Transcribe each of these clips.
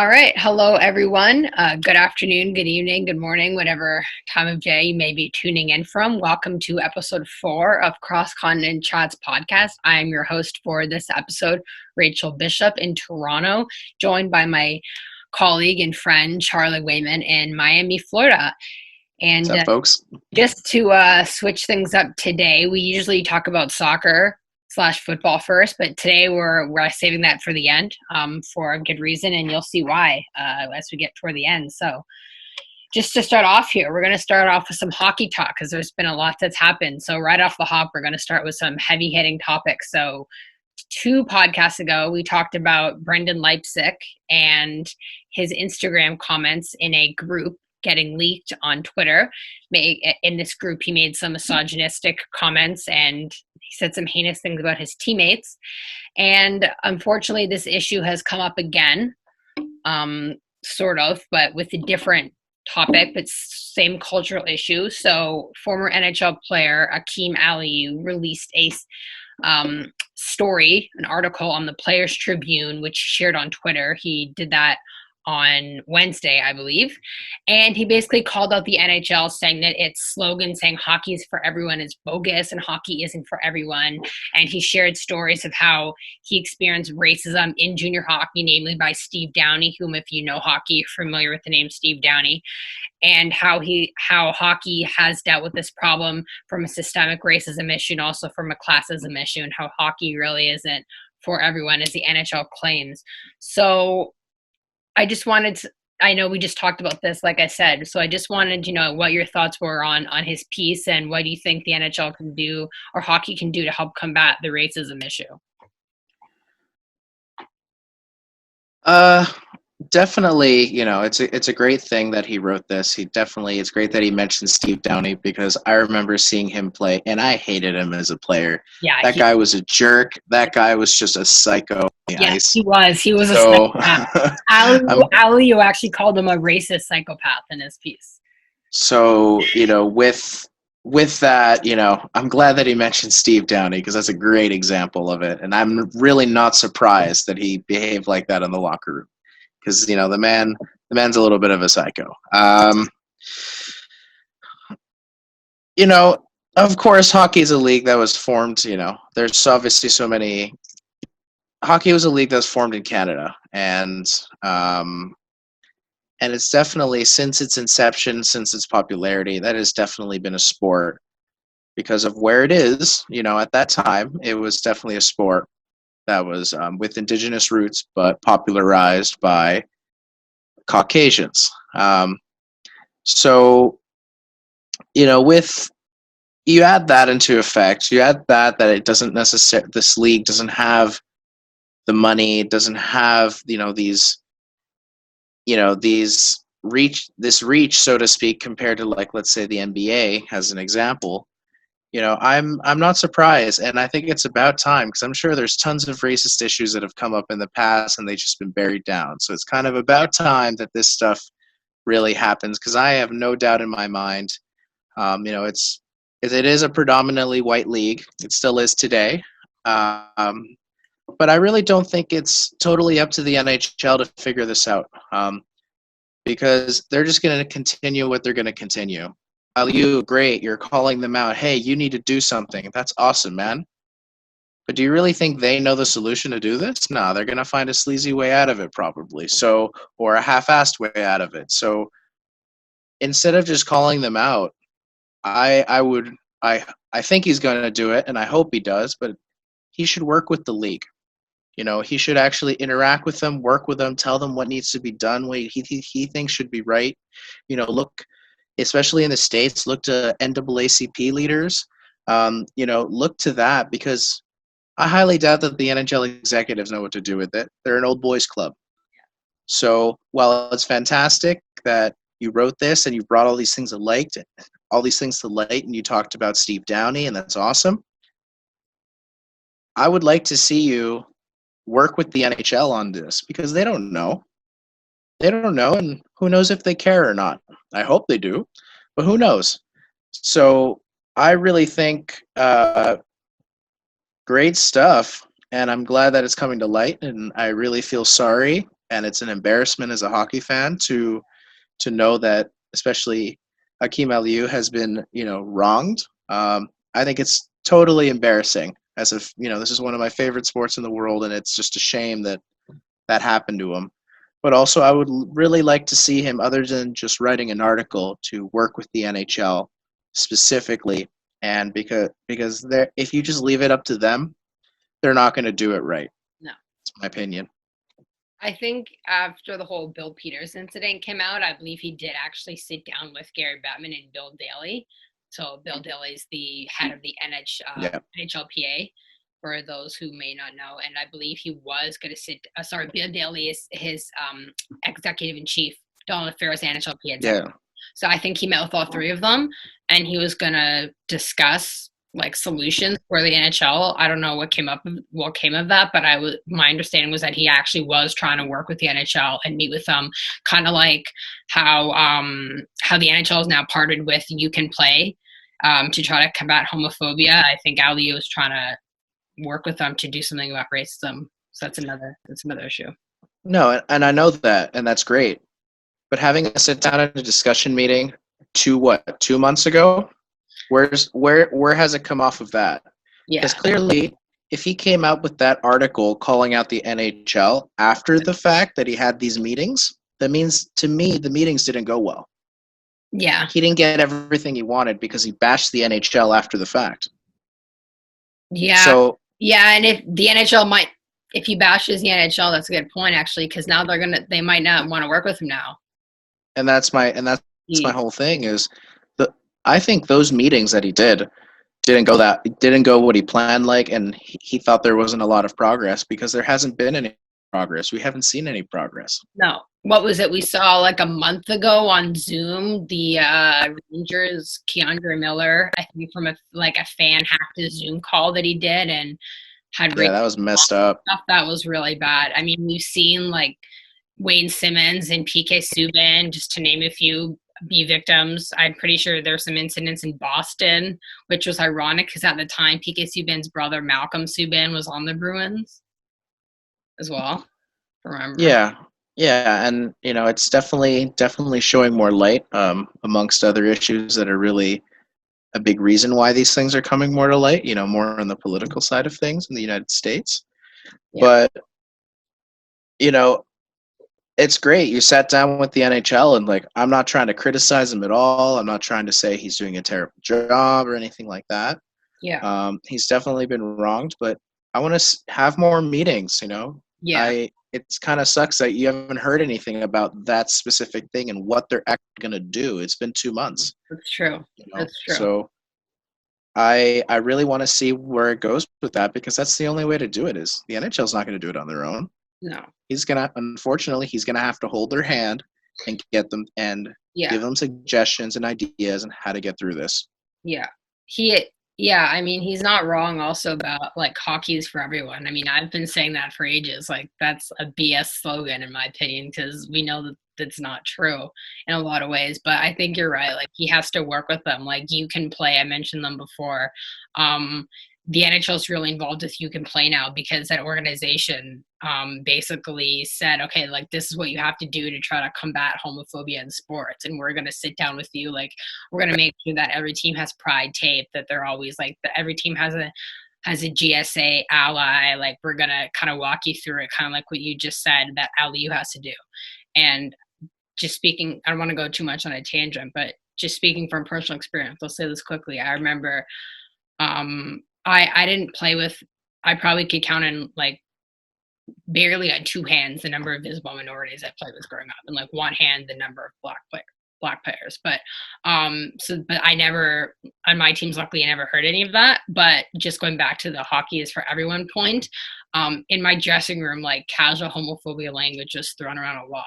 All right. Hello, everyone. Good afternoon, good evening, good morning, whatever time of day you may be tuning in from. Welcome to episode 4 of Cross Continent Chats podcast. I am your host for this episode, Rachel Bishop in Toronto, joined by my colleague and friend, Charlie Wayman in Miami, Florida. What's And up, folks? just to switch things up today, we usually talk about soccer slash football first, but today we're saving that for the end for a good reason, and you'll see why as we get toward the end. So just to start off here, we're going to start off with some hockey talk because there's been a lot that's happened. So right off the hop, we're going to start with some heavy hitting topics. So 2 podcasts ago, we talked about Brendan Leipzig and his Instagram comments in a group getting leaked on Twitter. In this group, he made some misogynistic comments and he said some heinous things about his teammates. And unfortunately, this issue has come up again, sort of, but with a different topic, but same cultural issue. So former NHL player Akeem Aliu released a story, an article on the Players Tribune, which he shared on Twitter. He did that on Wednesday, I believe. And he basically called out the NHL, saying that its slogan saying hockey is for everyone is bogus and hockey isn't for everyone. And he shared stories of how he experienced racism in junior hockey, namely by Steve Downey, whom, if you know hockey, you're familiar with the name Steve Downey, and how hockey has dealt with this problem from a systemic racism issue and also from a classism issue, and how hockey really isn't for everyone, as the NHL claims. So I know we just talked about this, like I said, so I just wanted to know what your thoughts were on his piece and what do you think the NHL can do or hockey can do to help combat the racism issue? Definitely, it's a great thing that he wrote this. It's great that he mentioned Steve Downey because I remember seeing him play and I hated him as a player. Yeah, That guy was a jerk. That guy was just a psycho on the ice. He was a So, psychopath. Aliu actually called him a racist psychopath in his piece. So, with that, I'm glad that he mentioned Steve Downey because that's a great example of it. And I'm really not surprised that he behaved like that in the locker room. Because the man's a little bit of a psycho. Of course, hockey is a league that was formed. There's obviously so many. Hockey was a league that was formed in Canada, and it's definitely since its inception, since its popularity, that has definitely been a sport because of where it is. At that time, it was definitely a sport that was with indigenous roots, but popularized by Caucasians. With you add that into effect, you add that it doesn't necessarily, this league doesn't have the money, it doesn't have these reach, so to speak, compared to, like, let's say the NBA as an example. I'm not surprised, and I think it's about time because I'm sure there's tons of racist issues that have come up in the past and they've just been buried down. So it's kind of about time that this stuff really happens because I have no doubt in my mind. It is a predominantly white league. It still is today, but I really don't think it's totally up to the NHL to figure this out because they're just going to continue what they're going to continue. You, great, you're calling them out. Hey, you need to do something. That's awesome, man. But do you really think they know the solution to do this? No, they're going to find a sleazy way out of it probably. Or a half-assed way out of it. So instead of just calling them out, I think he's going to do it, and I hope he does, but he should work with the league. He should actually interact with them, work with them, tell them what needs to be done, what he thinks should be right. Look, especially in the States, look to NAACP leaders. Look to that because I highly doubt that the NHL executives know what to do with it. They're an old boys club. So while it's fantastic that you wrote this and you brought all these things to light, and you talked about Steve Downey, and that's awesome, I would like to see you work with the NHL on this because they don't know. They don't know, and who knows if they care or not. I hope they do, but who knows? So I really think great stuff, and I'm glad that it's coming to light, and I really feel sorry and it's an embarrassment as a hockey fan to know that, especially Hakeem Aliou has been, wronged. I think it's totally embarrassing. As if, this is one of my favorite sports in the world, and it's just a shame that that happened to him. But also, I would really like to see him, other than just writing an article, to work with the NHL specifically, and because if you just leave it up to them, they're not going to do it right. No. That's my opinion. I think after the whole Bill Peters incident came out, I believe he did actually sit down with Gary Bettman and Bill Daly. So Bill Daly is the head of the NHLPA, for those who may not know. And I believe he was going to Bill Daly is his executive in chief, Donald Farrell's NHLPA. Yeah. So I think he met with all three of them, and he was going to discuss solutions for the NHL. I don't know what came of that, but my understanding was that he actually was trying to work with the NHL and meet with them, kind of like how the NHL is now partnered with You Can Play to try to combat homophobia. I think Aliou is trying to work with them to do something about racism. So that's another issue. No, and I know that, and that's great. But having a sit down at a discussion meeting 2 months ago, where has it come off of that? Yeah. Because clearly, if he came out with that article calling out the NHL after the fact that he had these meetings, that means to me the meetings didn't go well. Yeah. He didn't get everything he wanted because he bashed the NHL after the fact. Yeah. So yeah, and if he bashes the NHL, that's a good point actually, because now they might not want to work with him now. And that's my whole thing is I think those meetings that he didn't go what he planned, and he thought there wasn't a lot of progress because there hasn't been any progress. We haven't seen any progress. No. What was it we saw a month ago on Zoom? The Rangers, Keandre Miller, I think from a fan hacked a Zoom call that he did and had that was messed up. Stuff that was really bad. I mean, we've seen Wayne Simmons and PK Subban, just to name a few, be victims. I'm pretty sure there's some incidents in Boston, which was ironic because at the time PK Subban's brother Malcolm Subban was on the Bruins as well. Remember? Yeah, and it's definitely showing more light amongst other issues that are really a big reason why these things are coming more to light. More on the political side of things in the United States. Yeah. But it's great. You sat down with the NHL and I'm not trying to criticize him at all. I'm not trying to say he's doing a terrible job or anything like that. Yeah. He's definitely been wronged, but I want to have more meetings, Yeah. It kind of sucks that you haven't heard anything about that specific thing and what they're actually going to do. It's been 2 months. That's true. That's true. So I really want to see where it goes with that, because that's the only way to do it. Is the NHL's not going to do it on their own. No. Unfortunately, he's going to have to hold their hand and get them and give them suggestions and ideas on how to get through this. Yeah. I mean, he's not wrong also about hockey is for everyone. I mean, I've been saying that for ages. That's a BS slogan in my opinion, because we know that that's not true in a lot of ways. But I think you're right. He has to work with them. You Can Play. I mentioned them before. The NHL is really involved with You Can Play now because that organization basically said, okay, this is what you have to do to try to combat homophobia in sports. And we're going to sit down with you. We're going to make sure that every team has pride tape, that they're always that every team has a GSA ally. We're going to kind of walk you through it, kind of like what you just said that Aliou has to do. And just speaking, I don't want to go too much on a tangent, but just speaking from personal experience, I'll say this quickly. I remember I didn't play with, I probably could count in barely on two hands the number of visible minorities I played with growing up, and one hand the number of black players. But but I never, on my teams, luckily I never heard any of that. But just going back to the hockey is for everyone point, in my dressing room, casual homophobia language was thrown around a lot.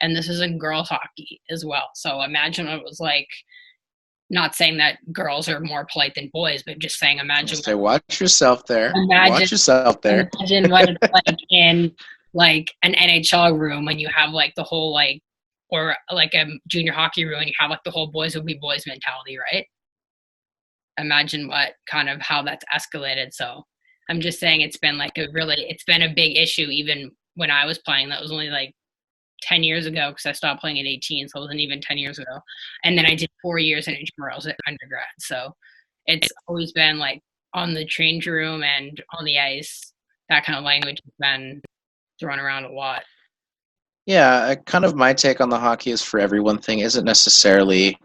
And this is in girls hockey as well. So imagine what it was not saying that girls are more polite than boys, but just saying, imagine. Watch yourself there. Watch yourself there. Imagine what it's in an NHL room when you have the whole or a junior hockey room and you have the whole boys will be boys mentality, right? Imagine what kind of how that's escalated. So I'm just saying it's been it's been a big issue even when I was playing. That was only like 10 years ago because I stopped playing at 18, so it wasn't even 10 years ago. And then I did 4 years in intramurals at undergrad. So it's always been like on the change room and on the ice. That kind of language has been thrown around a lot. Yeah, kind of my take on the hockey is for everyone thing isn't necessarily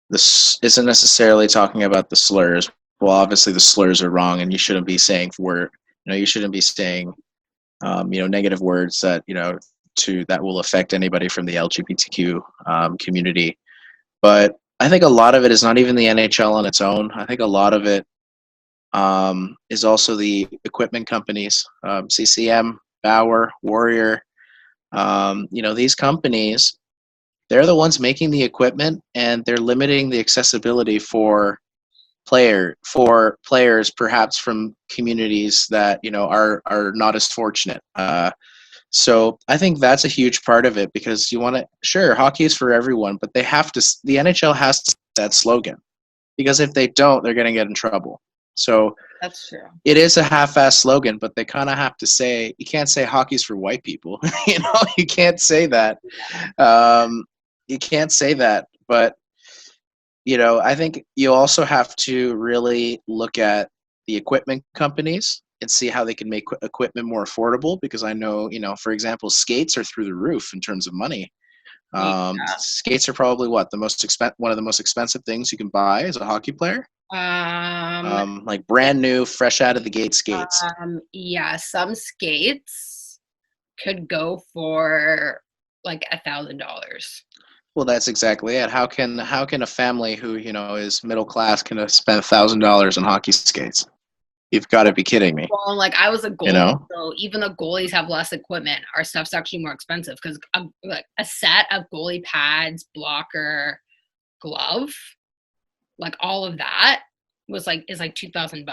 talking about the slurs. Well, obviously the slurs are wrong, and you shouldn't be saying you shouldn't be saying negative words that that will affect anybody from the LGBTQ community. But I think a lot of it is not even the NHL on its own. I think a lot of it is also the equipment companies, CCM, Bauer, Warrior. These companies, they're the ones making the equipment, and they're limiting the accessibility for players perhaps from communities that are not as fortunate. So I think that's a huge part of it, because sure, hockey is for everyone, but the NHL has to that slogan, because if they don't, they're going to get in trouble. So That's true. it is a half-ass slogan, but they kind of have to say, you can't say hockey's for white people. You can't say that. You can't say that. But, I think you also have to really look at the equipment companies and see how they can make equipment more affordable, because I know, for example, skates are through the roof in terms of money. Yeah. Skates are probably one of the most expensive things you can buy as a hockey player. Like brand new, fresh out of the gate skates. Yeah, some skates could go for like $1,000. Well, that's exactly it. How can a family who is middle class can spend $1,000 on hockey skates? You've got to be kidding me. Well, like I was a goalie, so even though goalies have less equipment, our stuff's actually more expensive, because like a set of goalie pads, blocker, glove, like all of that is like $2,000.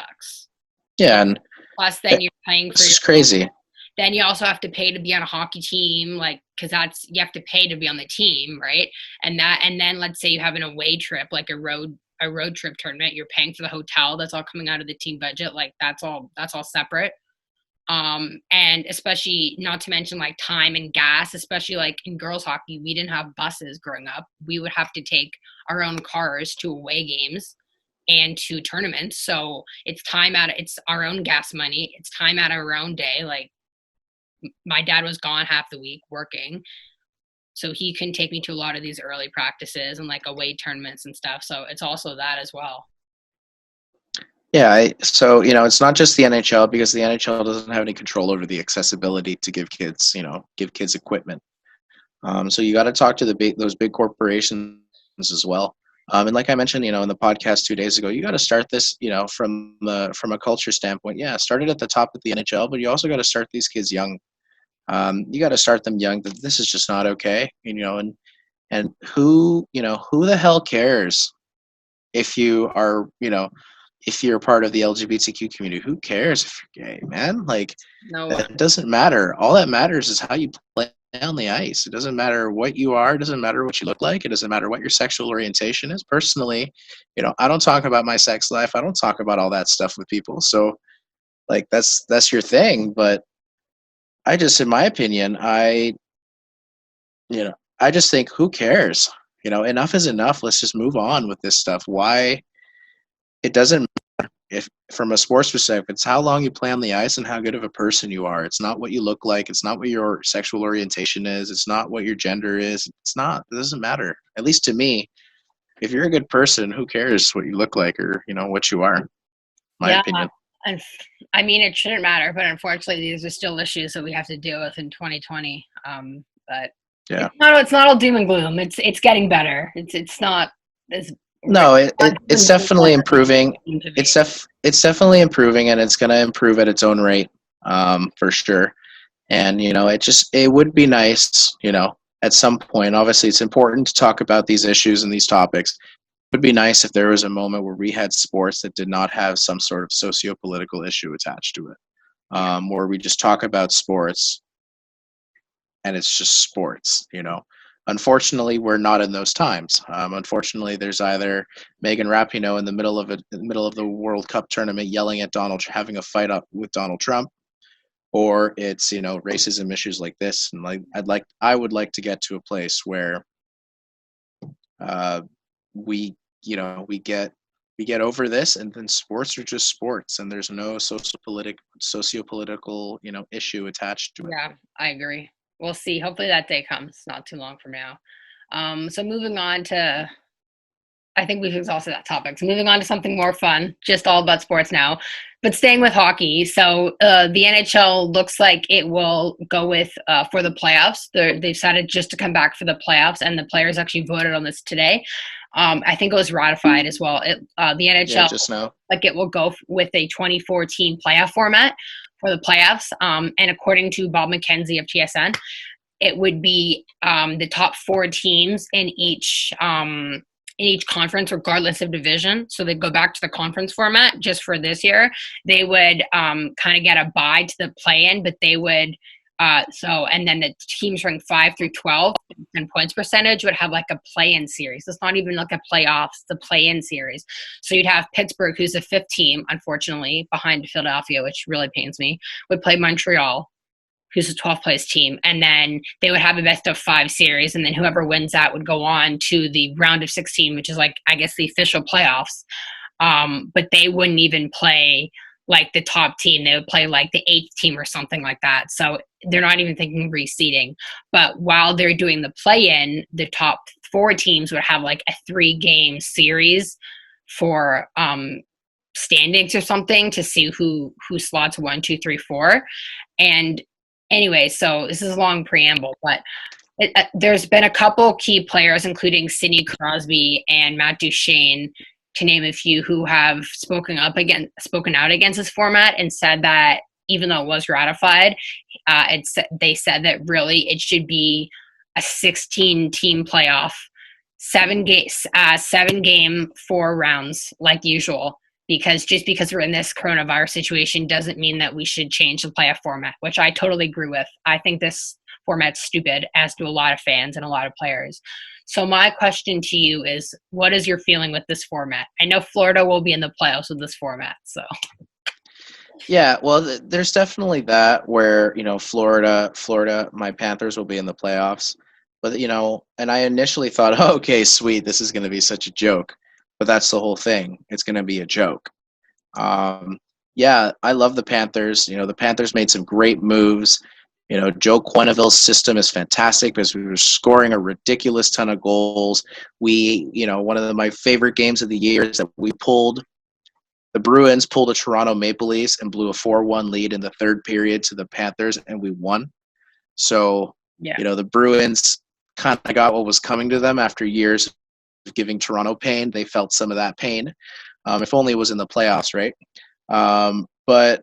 Yeah, and plus then you're paying for it's crazy. Then you also have to pay to be on a hockey team, like, because you have to pay to be on the team, right? And then let's say you have an away trip, like a road trip tournament, you're paying for the hotel. That's all coming out of the team budget. Like that's all separate. And especially, not to mention like time and gas, especially like in girls hockey, we didn't have buses growing up. We would have to take our own cars to away games and to tournaments. So it's our own gas money. It's time out of our own day. Like, my dad was gone half the week working, so he couldn't take me to a lot of these early practices and like away tournaments and stuff. So it's also that as well. Yeah, so it's not just the NHL, because the NHL doesn't have any control over the accessibility to give kids equipment. So you got to talk to those big corporations as well. And like I mentioned, in the podcast 2 days ago, you got to start this, from a culture standpoint. Yeah, start it at the top of the NHL, but you also got to start these kids young. You got to start them young, that this is just not okay, and who the hell cares if you are, if you're part of the LGBTQ community? Who cares if you're gay, man? Like, No, that doesn't matter. All that matters is how you play on the ice. It doesn't matter what you are. It doesn't matter what you look like. It doesn't matter what your sexual orientation is. Personally, I don't talk about my sex life. I don't talk about all that stuff with people. So, like, that's your thing. But I just, in my opinion, I just think, who cares? Enough is enough. Let's just move on with this stuff. Why? It doesn't matter. If from a sports perspective, it's how long you play on the ice and how good of a person you are. It's not what you look like. It's not what your sexual orientation is. It's not what your gender is. It doesn't matter. At least to me, if you're a good person, who cares what you look like or, what you are? My opinion. And I mean, it shouldn't matter, but unfortunately, these are still issues that we have to deal with in 2020. But yeah, it's not all doom and gloom. It's getting better. It's not as it's definitely improving. It's definitely improving, and it's going to improve at its own rate, for sure. And it would be nice, at some point. Obviously, it's important to talk about these issues and these topics. It would be nice if there was a moment where we had sports that did not have some sort of socio-political issue attached to it, where we just talk about sports and it's just sports. Unfortunately, we're not in those times. Unfortunately, there's either Megan Rapinoe in the middle of the World Cup tournament yelling at having a fight up with Donald Trump, or it's, racism issues like this. And I would like to get to a place where uh, we we get over this, and then sports are just sports, and there's no socio-political issue attached to it. Yeah, I agree. We'll see. Hopefully that day comes not too long from now. So moving on to, I think we've exhausted that topic. So moving on to something more fun, just all about sports now, but staying with hockey. So the NHL looks like it will go with for the playoffs. They've decided just to come back for the playoffs, and the players actually voted on this today. I think it was ratified as well. The NHL, just now, like it will go with a 2014 playoff format for the playoffs. And according to Bob McKenzie of TSN, it would be the top 4 teams in each conference, regardless of division. So they go back to the conference format just for this year. They would kind of get a bye to the play-in, but they would and then the teams ranked 5 through 12 and points percentage would have like a play-in series. It's not even like a playoffs, it's a play-in series. So you'd have Pittsburgh, who's the 5th team, unfortunately, behind Philadelphia, which really pains me, would play Montreal, who's a 12th place team. And then they would have a best of 5 series. And then whoever wins that would go on to the round of 16, which is like, I guess, the official playoffs. But they wouldn't even play like the top team. They would play like the 8th team or something like that. So they're not even thinking reseeding. But while they're doing the play-in, the top 4 teams would have like a 3-game series for standings or something to see who slots 1, 2, 3, 4. And anyway, so this is a long preamble, but there's been a couple key players, including Sidney Crosby and Matt Duchene, to name a few, who have spoken out against this format and said that even though it was ratified, they said that really it should be a 16-team playoff, 7-game 4 rounds like usual. Because just because we're in this coronavirus situation doesn't mean that we should change the playoff format, which I totally agree with. I think this format's stupid, as do a lot of fans and a lot of players. So my question to you is, what is your feeling with this format? I know Florida will be in the playoffs with this format, so. Yeah, well, there's definitely that where, Florida, my Panthers will be in the playoffs. But, and I initially thought, oh, okay, sweet, this is going to be such a joke. But that's the whole thing. It's going to be a joke. Yeah, I love the Panthers. The Panthers made some great moves. Joe Quenneville's system is fantastic because we were scoring a ridiculous ton of goals. One of my favorite games of the year is that the Bruins pulled a Toronto Maple Leafs and blew a 4-1 lead in the 3rd period to the Panthers, and we won. So, yeah. The Bruins kind of got what was coming to them after years of giving Toronto pain. They felt some of that pain. If only it was in the playoffs, right? But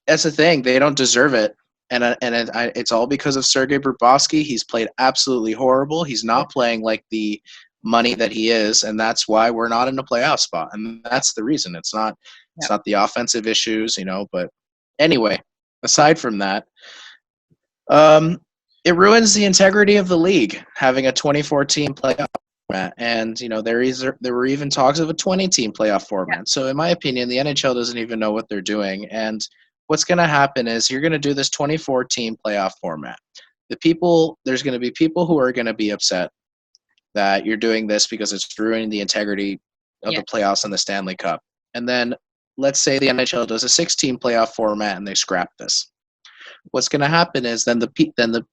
that's the thing. They don't deserve it. And it's all because of Sergei Bobrovsky. He's played absolutely horrible. He's not playing like the money that he is, and that's why we're not in the playoff spot. And that's the reason. It's not the offensive issues, But anyway, aside from that, it ruins the integrity of the league having a 24-team playoff format. And, there were even talks of a 20-team playoff format. Yeah. So in my opinion, the NHL doesn't even know what they're doing. And what's going to happen is you're going to do this 24-team playoff format. There's going to be people who are going to be upset that you're doing this because it's ruining the integrity of the playoffs and the Stanley Cup. And then let's say the NHL does a 6-team playoff format and they scrap this. What's going to happen is then the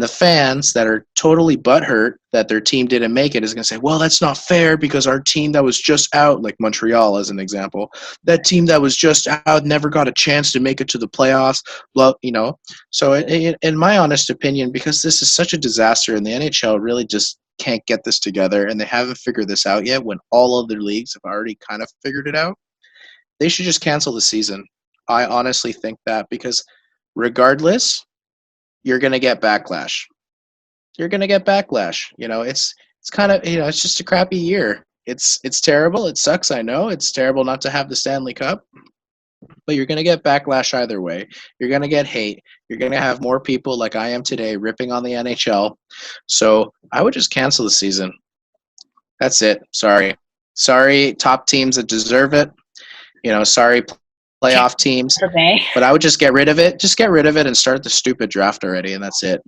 fans that are totally butthurt that their team didn't make it is going to say, well, that's not fair because our team that was just out, like Montreal as an example, that team that was just out never got a chance to make it to the playoffs. Well, So in my honest opinion, because this is such a disaster and the NHL really just can't get this together and they haven't figured this out yet when all other leagues have already kind of figured it out, they should just cancel the season. I honestly think that because regardless, you're going to get backlash. It's kind of, it's just a crappy year. It's terrible. It sucks. I know it's terrible not to have the Stanley Cup, but you're going to get backlash either way. You're going to get hate. You're going to have more people like I am today ripping on the NHL. So I would just cancel the season. That's it. Sorry, top teams that deserve it. Sorry, playoff teams. But I would just get rid of it. Just get rid of it and start the stupid draft already, and that's it.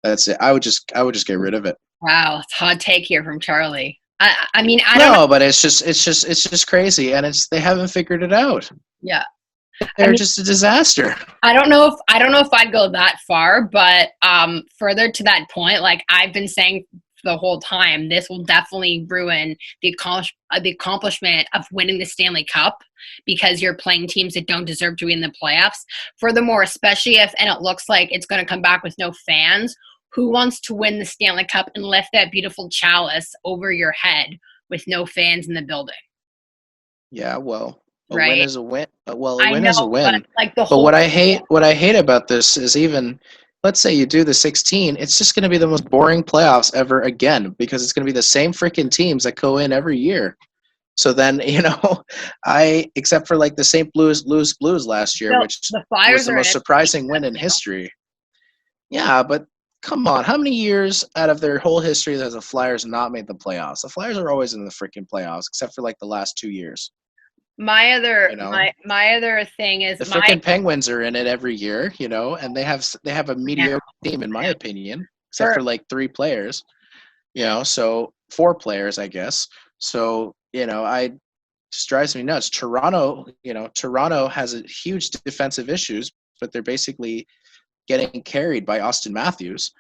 That's it. I would just get rid of it. Wow, it's a hot take here from Charlie. I mean, I don't No, know. but it's just crazy, and they haven't figured it out. Yeah. They're just a disaster. I don't know if I'd go that far, but further to that point, like I've been saying the whole time, this will definitely ruin the accomplishment of winning the Stanley Cup because you're playing teams that don't deserve to be in the playoffs. Furthermore, especially if, and it looks like it's going to come back with no fans, who wants to win the Stanley Cup and lift that beautiful chalice over your head with no fans in the building? Yeah, well, a right? win is a win. Well, a I win know, is a win. But, like the but whole what I hate about this is, even let's say you do the 16, it's just going to be the most boring playoffs ever again, because it's going to be the same freaking teams that go in every year. So then, except for like the St. Louis Blues last year, which was the most surprising win in history. Yeah, but come on, how many years out of their whole history has the Flyers not made the playoffs? The Flyers are always in the freaking playoffs, except for like the last 2 years. My other thing is the freaking Penguins are in it every year, and they have a mediocre team, in my opinion, except for like 3 players, so 4 players, I guess. So, I just drives me nuts. Toronto has a huge defensive issues, but they're basically getting carried by Austin Matthews.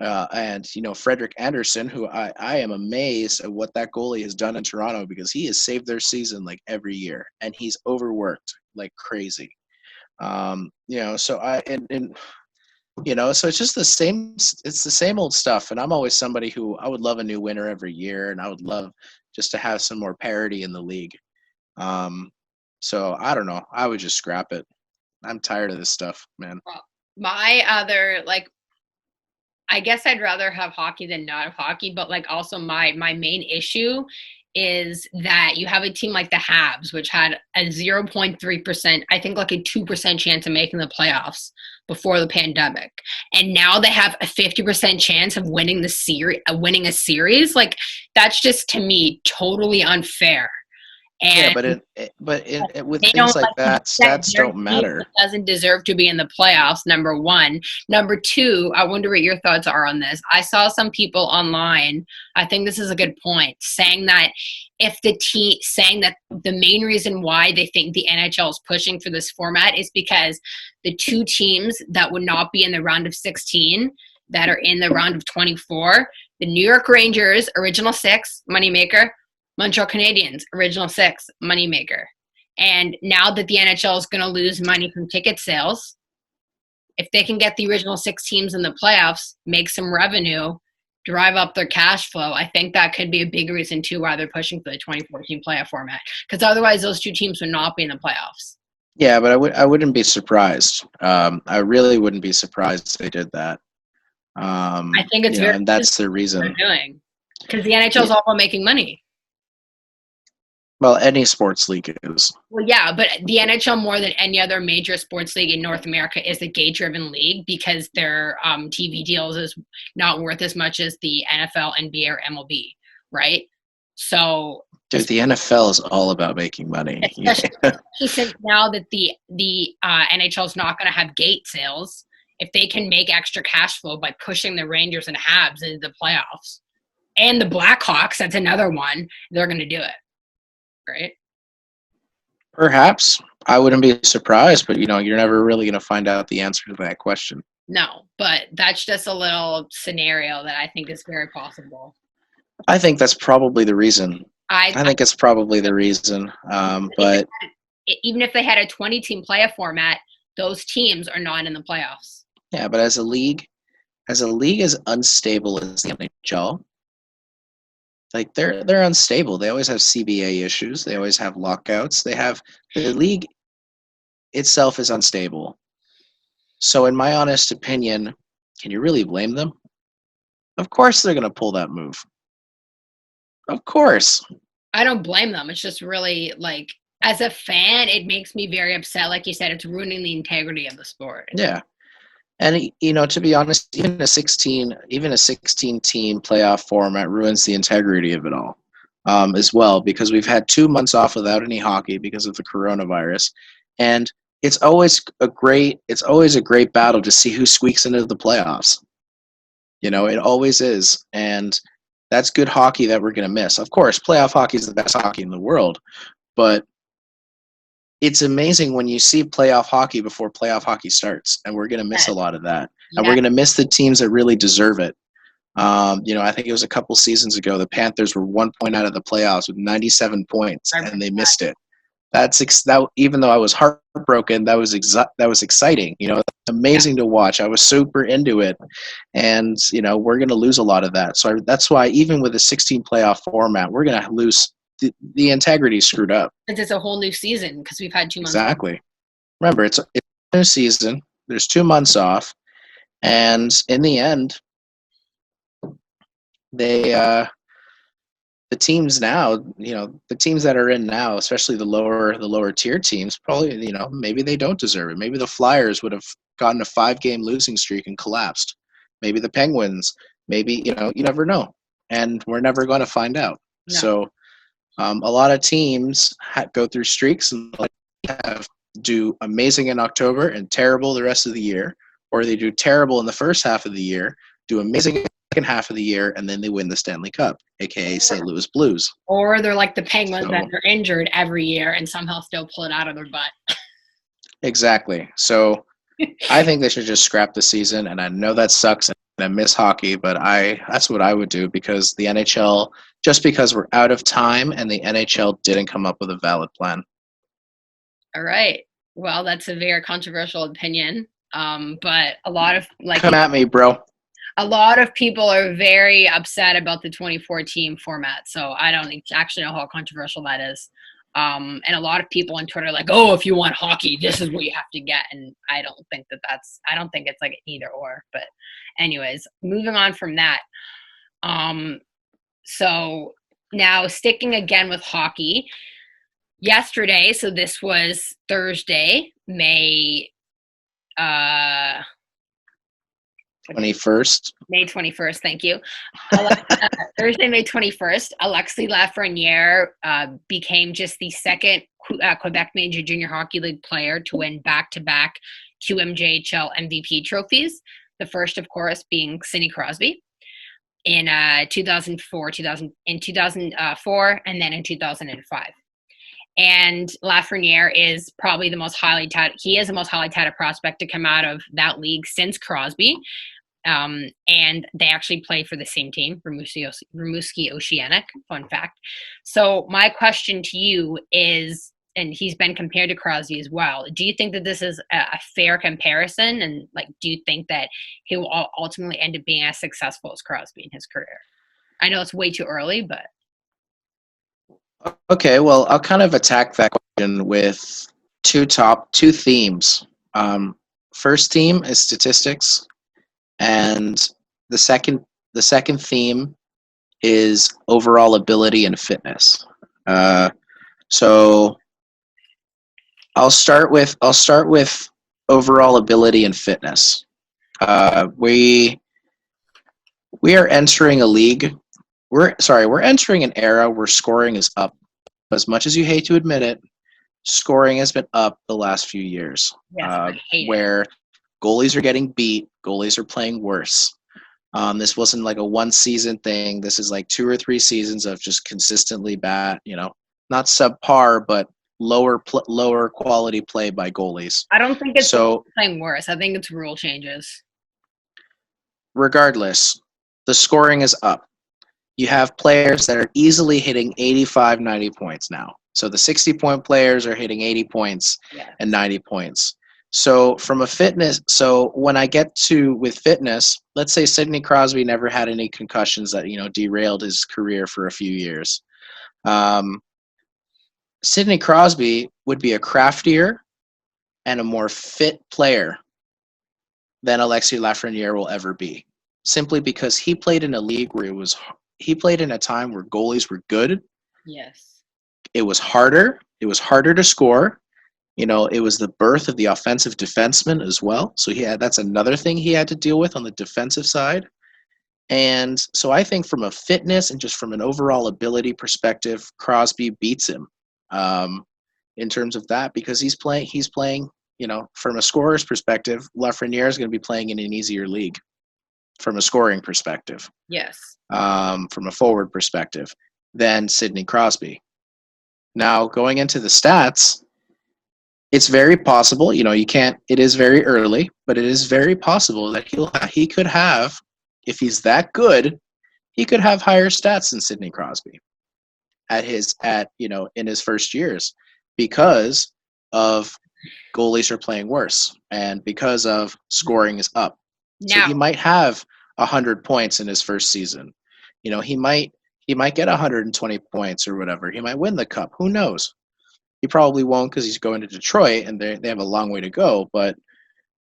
And Frederik Andersen, who I am amazed at what that goalie has done in Toronto, because he has saved their season like every year, and he's overworked like crazy. So it's just the same. It's the same old stuff, and I'm always somebody who I would love a new winner every year, and I would love just to have some more parity in the league. So I don't know. I would just scrap it. I'm tired of this stuff, man. My other I guess I'd rather have hockey than not have hockey, but also my main issue is that you have a team like the Habs, which had a 0.3%, I think like a 2% chance of making the playoffs before the pandemic. And now they have a 50% chance of winning winning a series. Like, that's just, to me, totally unfair. And with things like that, stats don't matter. Doesn't deserve to be in the playoffs, number one. Number two, I wonder what your thoughts are on this. I saw some people online, I think this is a good point, saying that the main reason why they think the NHL is pushing for this format is because the 2 teams that would not be in the round of 16 that are in the round of 24, the New York Rangers, original 6, moneymaker, Montreal Canadiens, original 6, moneymaker. And now that the NHL is going to lose money from ticket sales, if they can get the original 6 teams in the playoffs, make some revenue, drive up their cash flow, I think that could be a big reason too why they're pushing for the 2014 playoff format. Because otherwise those 2 teams would not be in the playoffs. Yeah, but I wouldn't be surprised. I really wouldn't be surprised if they did that. I think it's and that's the reason they're doing. Because the NHL is all about making money. Well, any sports league is. Well, yeah, but the NHL, more than any other major sports league in North America, is a gate-driven league because their TV deals is not worth as much as the NFL, NBA, or MLB, right? So, dude, the NFL is all about making money. Especially since now that the NHL is not going to have gate sales, if they can make extra cash flow by pushing the Rangers and Habs into the playoffs, and the Blackhawks, that's another one, they're going to do it. Right? Perhaps. I wouldn't be surprised, but you're never really going to find out the answer to that question. No, but that's just a little scenario that I think is very possible. I think that's probably the reason. I think it's probably the reason. But even if they had a 20-team playoff format, those teams are not in the playoffs. Yeah, but as a league as unstable as the NHL, like they're unstable. They always have CBA issues. They always have lockouts. The league itself is unstable. So in my honest opinion, can you really blame them? Of course they're going to pull that move. Of course. I don't blame them. It's just really, as a fan, it makes me very upset. Like you said, it's ruining the integrity of the sport. Yeah. And, to be honest, even a 16-team playoff format ruins the integrity of it all as well, because we've had 2 months off without any hockey because of the coronavirus. And it's always a great battle to see who squeaks into the playoffs. It always is. And that's good hockey that we're going to miss. Of course, playoff hockey is the best hockey in the world, but it's amazing when you see playoff hockey before playoff hockey starts, and we're going to miss a lot of that. And we're going to miss the teams that really deserve it. I think it was a couple seasons ago, the Panthers were 1 point out of the playoffs with 97 points, and they missed it. That even though I was heartbroken, that was exciting. Amazing to watch. I was super into it, and we're going to lose a lot of that. So that's why even with a 16 playoff format, we're going to lose the integrity screwed up. It's a whole new season because we've had 2 months. Exactly. Remember, it's a new season. There's 2 months off, and in the end, the teams now, the teams that are in now, especially the lower tier teams, probably, maybe they don't deserve it. Maybe the Flyers would have gotten a 5-game losing streak and collapsed. Maybe the Penguins, maybe, you never know. And we're never going to find out. No. So a lot of teams go through streaks and do amazing in October and terrible the rest of the year, or they do terrible in the first half of the year, do amazing in the second half of the year, and then they win the Stanley Cup, aka St. Louis Blues. Or they're like the Penguins that are injured every year and somehow still pull it out of their butt. Exactly. So I think they should just scrap the season, and I know that sucks, and I miss hockey, but that's what I would do, because the NHL, just because we're out of time and the NHL didn't come up with a valid plan. All right. Well, that's a very controversial opinion, but a lot of come at me, bro. A lot of people are very upset about the 24-team format, so I don't actually know how controversial that is. And a lot of people on Twitter are like, "Oh, if you want hockey, this is what you have to get." And I don't think I don't think it's like either or. But, anyways, moving on from that. So now sticking again with hockey. Yesterday, so this was Thursday, May 21st. May 21st, thank you. Thursday, May 21st, Alexis Lafreniere became just the second Quebec Major Junior Hockey League player to win back-to-back QMJHL MVP trophies. The first, of course, being Sidney Crosby in 2004, and then in 2005. And Lafreniere is probably the most highly touted prospect to come out of that league since Crosby. And they actually play for the same team, Rimouski Oceanic, fun fact. So my question to you is, and he's been compared to Crosby as well, do you think that this is a fair comparison? And do you think that he will ultimately end up being as successful as Crosby in his career? I know it's way too early, but. Okay, well, I'll kind of attack that question with two themes. First theme is statistics, and the second theme is overall ability and fitness. So I'll start with overall ability and fitness. We are entering a league. We're entering an era where scoring is up. As much as you hate to admit it, scoring has been up the last few years. Yes, where goalies are getting beat, goalies are playing worse. This wasn't like a one-season thing. This is like 2 or 3 seasons of just consistently bad, not subpar, but lower quality play by goalies. I don't think it's playing worse. I think it's rule changes. Regardless, the scoring is up. You have players that are easily hitting 85, 90 points now. So the 60-point players are hitting 80 points and 90 points. So when I get with fitness, let's say Sidney Crosby never had any concussions that, derailed his career for a few years. Sidney Crosby would be a craftier and a more fit player than Alexis Lafreniere will ever be, simply because he played in a league where he played in a time where goalies were good. Yes. It was harder. It was harder to score. It was the birth of the offensive defenseman as well. So that's another thing he had to deal with on the defensive side. And so I think from a fitness and just from an overall ability perspective, Crosby beats him. in terms of that because he's playing, from a scorer's perspective, Lafreniere is going to be playing in an easier league from a scoring perspective. Yes. From a forward perspective than Sidney Crosby. Now, going into the stats, it's very possible, it is very early, but it is very possible that he could have, if he's that good, he could have higher stats than Sidney Crosby in his first years because of goalies are playing worse and because of scoring is up. So he might have 100 points in his first season. He might get 120 points or whatever. He might win the cup. Who knows? He probably won't because he's going to Detroit and they have a long way to go. But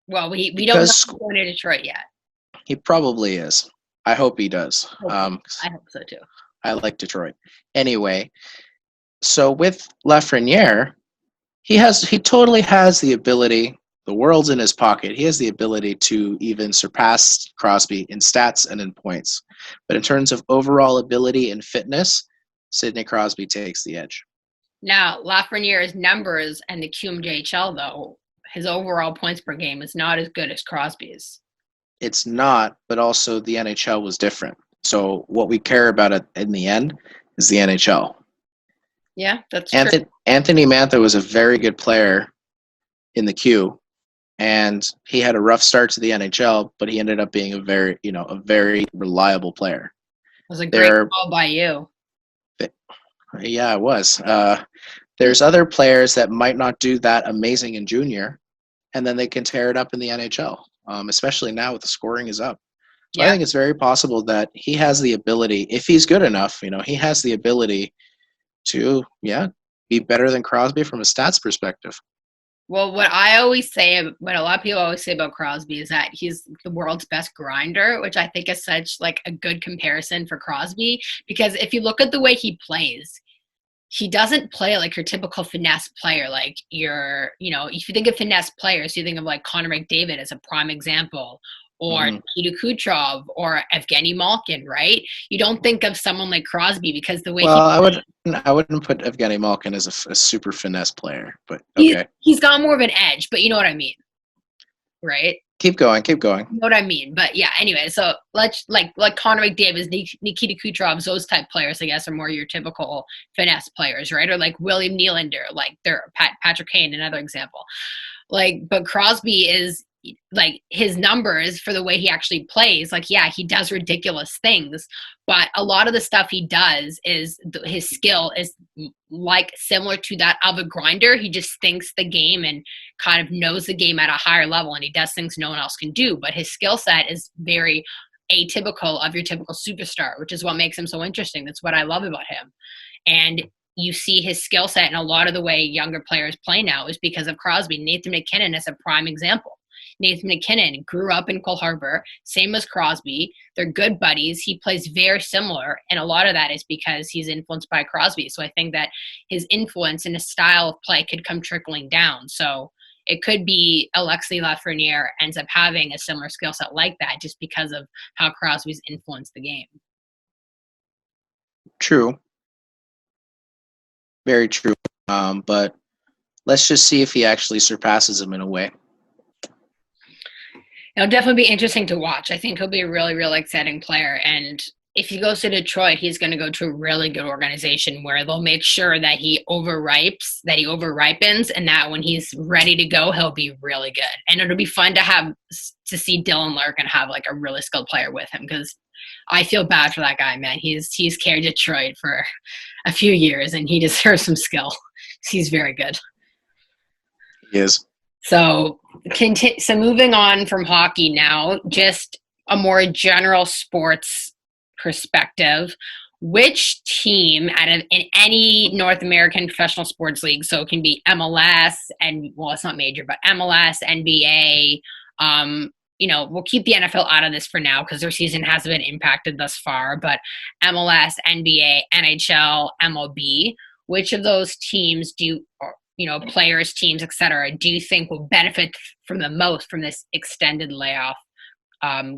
we don't know if he's going to Detroit yet. He probably is. I hope he does. I hope so too. I like Detroit. Anyway, so with Lafreniere, he totally has the ability. The world's in his pocket. He has the ability to even surpass Crosby in stats and in points. But in terms of overall ability and fitness, Sidney Crosby takes the edge. Now, Lafreniere's numbers and the QMJHL, though, his overall points per game is not as good as Crosby's. It's not, but also the NHL was different. So what we care about in the end is the NHL. Yeah, that's true. Anthony Mantha was a very good player in the Q, and he had a rough start to the NHL, but he ended up being a very reliable player. It was a great call by you. Yeah, it was. There's other players that might not do that amazing in junior, and then they can tear it up in the NHL, especially now with the scoring is up. So I think it's very possible that he has the ability, if he's good enough, he has the ability to, be better than Crosby from a stats perspective. Well, what a lot of people always say about Crosby is that he's the world's best grinder, which I think is such like a good comparison for Crosby, because if you look at the way he plays, he doesn't play like your typical finesse player. Like if you think of finesse players, you think of like Connor McDavid as a prime example, or Nikita Kucherov, or Evgeny Malkin, right? You don't think of someone like Crosby because the way I wouldn't put Evgeny Malkin as a super finesse player, but okay. He's got more of an edge, but you know what I mean, right? Keep going. You know what I mean, but yeah. Anyway, so let's like Connor McDavid, Nikita Kucherov, those type players, I guess, are more your typical finesse players, right? Or like William Nylander, like Patrick Kane, another example. But Crosby is like his numbers for the way he actually plays. Like, yeah, he does ridiculous things, but a lot of the stuff he does is his skill is like similar to that of a grinder. He just thinks the game and kind of knows the game at a higher level, and he does things no one else can do. But his skill set is very atypical of your typical superstar, which is what makes him so interesting. That's what I love about him. And you see his skill set in a lot of the way younger players play now is because of Crosby. Nathan McKinnon is a prime example. Nathan McKinnon grew up in Cole Harbour, same as Crosby. They're good buddies. He plays very similar, and a lot of that is because he's influenced by Crosby. So I think that his influence and his style of play could come trickling down. So it could be Alexis Lafreniere ends up having a similar skill set like that just because of how Crosby's influenced the game. True. Very true. But let's just see if he actually surpasses him in a way. It'll definitely be interesting to watch. I think he'll be a really, really exciting player. And if he goes to Detroit, he's going to go to a really good organization where they'll make sure that he overripens, and that when he's ready to go, he'll be really good. And it'll be fun to see Dylan Larkin have like a really skilled player with him, because I feel bad for that guy, man. He's carried Detroit for a few years, and he deserves some skill. He's very good. He is. So moving on from hockey now, just a more general sports perspective. Which team in any North American professional sports league, so it can be MLS, and well, it's not major, but MLS, NBA, we'll keep the NFL out of this for now because their season hasn't been impacted thus far, but MLS, NBA, NHL, MLB, which of those teams players, teams, etc., do you think will benefit from the most from this extended layoff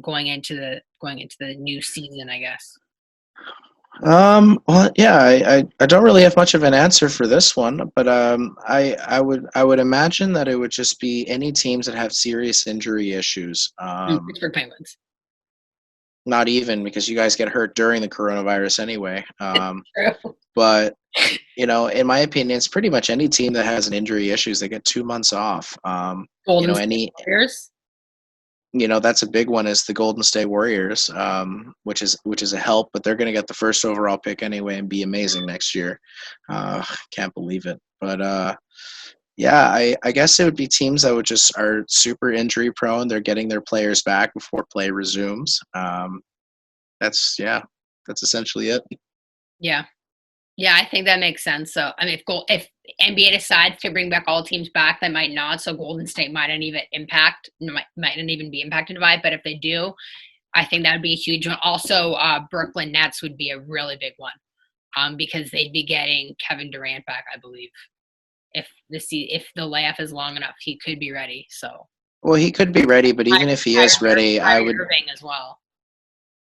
going into the new season, I guess? Well, yeah, I don't really have much of an answer for this one, but I would imagine that it would just be any teams that have serious injury issues. Pittsburgh Penguins. Not even because you guys get hurt during the coronavirus anyway. True. But in my opinion, it's pretty much any team that has an injury issues. They get 2 months off. Golden State Any Warriors. that's a big one is the Golden State Warriors, which is a help, but they're going to get the first overall pick anyway and be amazing next year. Can't believe it, but yeah, I guess it would be teams that would just are super injury prone. They're getting their players back before play resumes. That's essentially it. Yeah. Yeah, I think that makes sense. So, I mean, if NBA decides to bring back all teams back, they might not. So, Golden State might not even be impacted by it. But if they do, I think that would be a huge one. Also, Brooklyn Nets would be a really big one, because they'd be getting Kevin Durant back, I believe. If the layoff is long enough, he could be ready. So, Well, he could be ready, but even if he is ready, I would. Irving as well.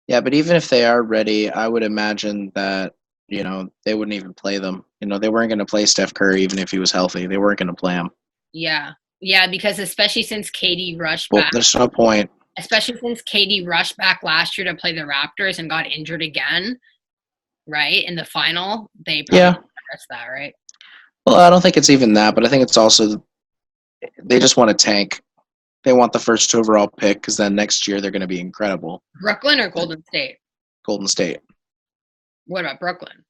Yeah, but even if they are ready, I would imagine that they wouldn't even play them. They weren't going to play Steph Curry even if he was healthy. They weren't going to play him. Yeah, yeah, because especially since KD rushed Well, back. there's no point. Especially since KD rushed back last year to play the Raptors and got injured again, right? In the final, they probably addressed that, right? Well, I don't think it's even that, but I think it's also they just want to tank. They want the first overall pick because then next year they're going to be incredible. Brooklyn or Golden State? Golden State. What about Brooklyn?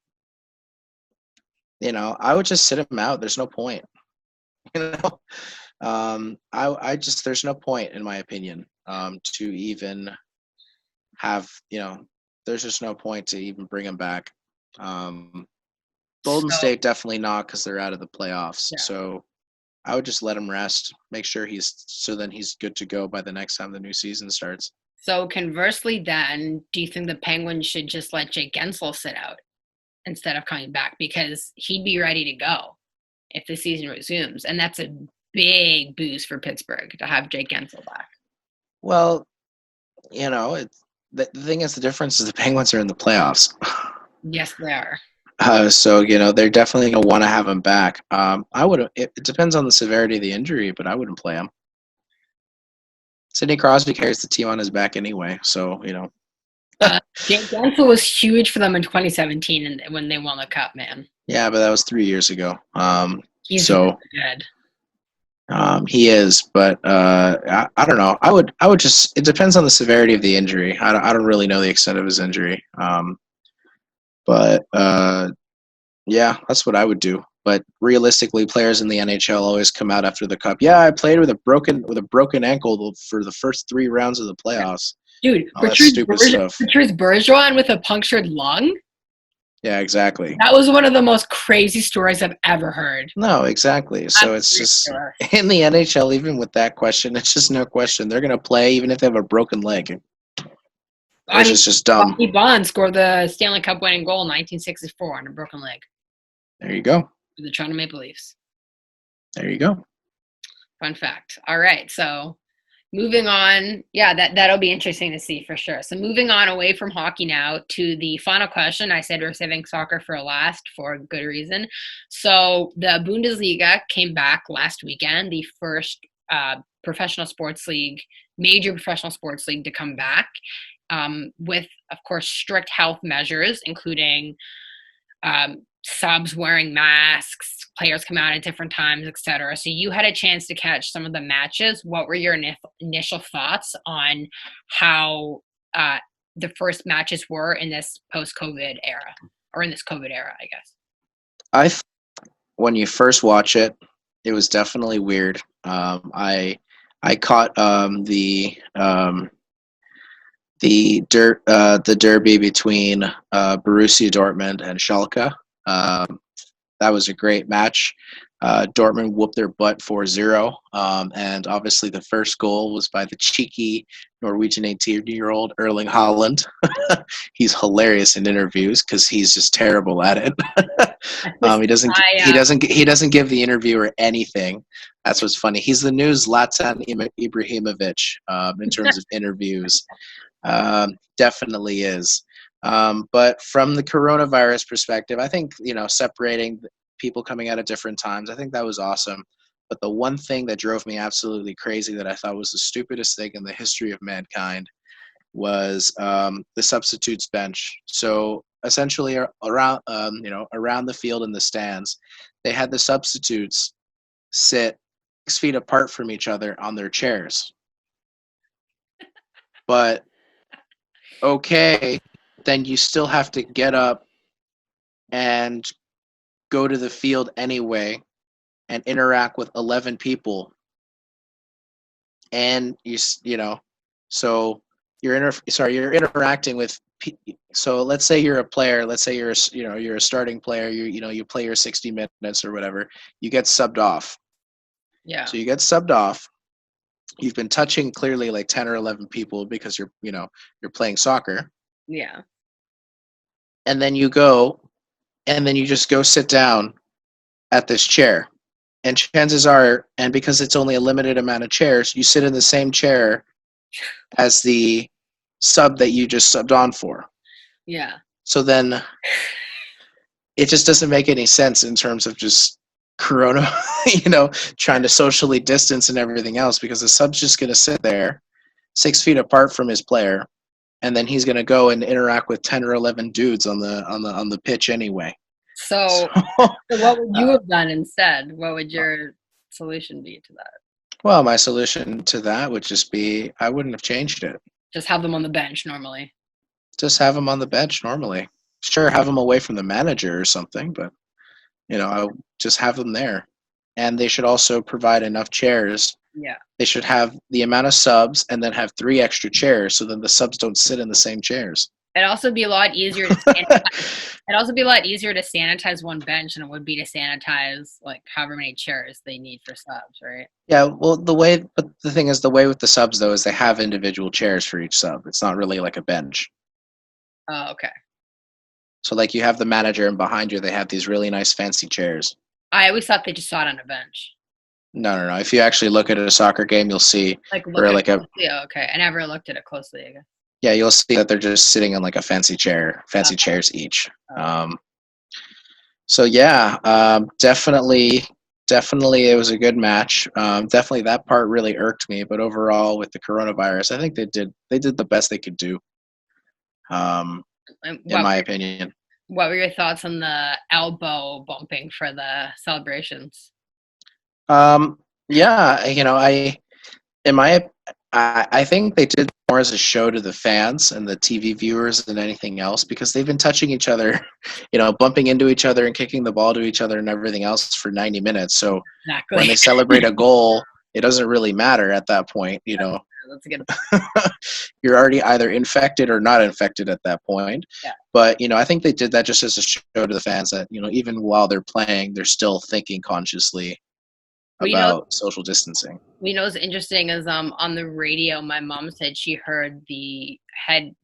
I would just sit him out. There's no point. I just there's no point in my opinion to even have there's just no point to even bring him back. Golden State definitely not because they're out of the playoffs. Yeah. So I would just let him rest, make sure then he's good to go by the next time the new season starts. So conversely then, do you think the Penguins should just let Jake Gensel sit out instead of coming back? Because he'd be ready to go if the season resumes. And that's a big boost for Pittsburgh to have Jake Gensel back. Well, the thing is, the difference is the Penguins are in the playoffs. Yes, they are. So they're definitely gonna want to have him back. I would. It depends on the severity of the injury, but I wouldn't play him. Sidney Crosby carries the team on his back anyway, so Jake Gensel was huge for them in 2017 and when they won the cup, man. Yeah, but that was 3 years ago. He's so good. He is, but I don't know. I would just. It depends on the severity of the injury. I don't really know the extent of his injury. But yeah, that's what I would do. But realistically, players in the NHL always come out after the cup. Yeah, I played with a broken ankle for the first 3 rounds of the playoffs. Dude, Patrice Bergeron with a punctured lung? Yeah, exactly. That was one of the most crazy stories I've ever heard. No, exactly. So it's just in the NHL, even with that question, it's just no question. They're going to play even if they have a broken leg. Which is just dumb. Bobby Bonds scored the Stanley Cup winning goal in 1964 on a broken leg. There you go. For the Toronto Maple Leafs. There you go. Fun fact. All right, so moving on. Yeah, that'll be interesting to see for sure. So moving on away from hockey now to the final question. I said we're saving soccer for last for good reason. So the Bundesliga came back last weekend, the first major professional sports league to come back. With, of course, strict health measures, including subs wearing masks, players come out at different times, etc. So you had a chance to catch some of the matches. What were your initial thoughts on how the first matches were in this post-COVID era, or in this COVID era, I guess? When you first watch it, it was definitely weird. I caught the derby between Borussia Dortmund and Schalke. That was a great match. Dortmund whooped their butt 4-0. And obviously the first goal was by the cheeky Norwegian 18-year-old Erling Haaland. He's hilarious in interviews because he's just terrible at it. He doesn't give the interviewer anything. That's what's funny. He's the new Zlatan Ibrahimovic in terms of interviews. Definitely is. But from the coronavirus perspective, I think, separating people coming out at different times, I think that was awesome. But the one thing that drove me absolutely crazy that I thought was the stupidest thing in the history of mankind was the substitutes bench. So essentially, around the field in the stands, they had the substitutes sit 6 feet apart from each other on their chairs. But okay, then you still have to get up and go to the field anyway and interact with 11 people. And so you're interacting with. So let's say you're a player. Let's say you're a starting player. You play your 60 minutes or whatever. You get subbed off. Yeah. So you get subbed off. You've been touching clearly like 10 or 11 people because you're playing soccer. Yeah. And then you just go sit down at this chair. And chances are, and because it's only a limited amount of chairs, you sit in the same chair as the sub that you just subbed on for. Yeah. So then it just doesn't make any sense in terms of just corona, trying to socially distance and everything else, because the sub's just going to sit there 6 feet apart from his player, and then he's going to go and interact with 10 or 11 dudes on the pitch anyway. So what would you have done instead? What would your solution be to that? Well, my solution to that would just be I wouldn't have changed it. Just have them on the bench normally. Just have them on the bench normally. Sure, have them away from the manager or something, but I would just have them there. And they should also provide enough chairs. Yeah. They should have the amount of subs and then have 3 extra chairs so then the subs don't sit in the same chairs. It'd also be a lot easier to sanitize. It'd also be a lot easier to sanitize one bench than it would be to sanitize like however many chairs they need for subs, right? Yeah, well, but the thing is, the way with the subs though is they have individual chairs for each sub. It's not really like a bench. Oh, okay. So like you have the manager, and behind you they have these really nice fancy chairs. I always thought they just saw it on a bench. No. If you actually look at a soccer game, you'll see Yeah, okay. I never looked at it closely, I guess. Yeah, you'll see that they're just sitting on like a fancy chairs each. So yeah, definitely it was a good match. Definitely that part really irked me, but overall with the coronavirus, I think they did the best they could do. In my opinion. What were your thoughts on the elbow bumping for the celebrations? Yeah, I think they did more as a show to the fans and the TV viewers than anything else, because they've been touching each other, bumping into each other and kicking the ball to each other and everything else for 90 minutes. So exactly. When they celebrate a goal, it doesn't really matter at that point, That's a good You're already either infected or not infected at that point. Yeah. But, I think they did that just as a show to the fans that, even while they're playing, they're still thinking consciously about social distancing. What's interesting is on the radio, my mom said she heard the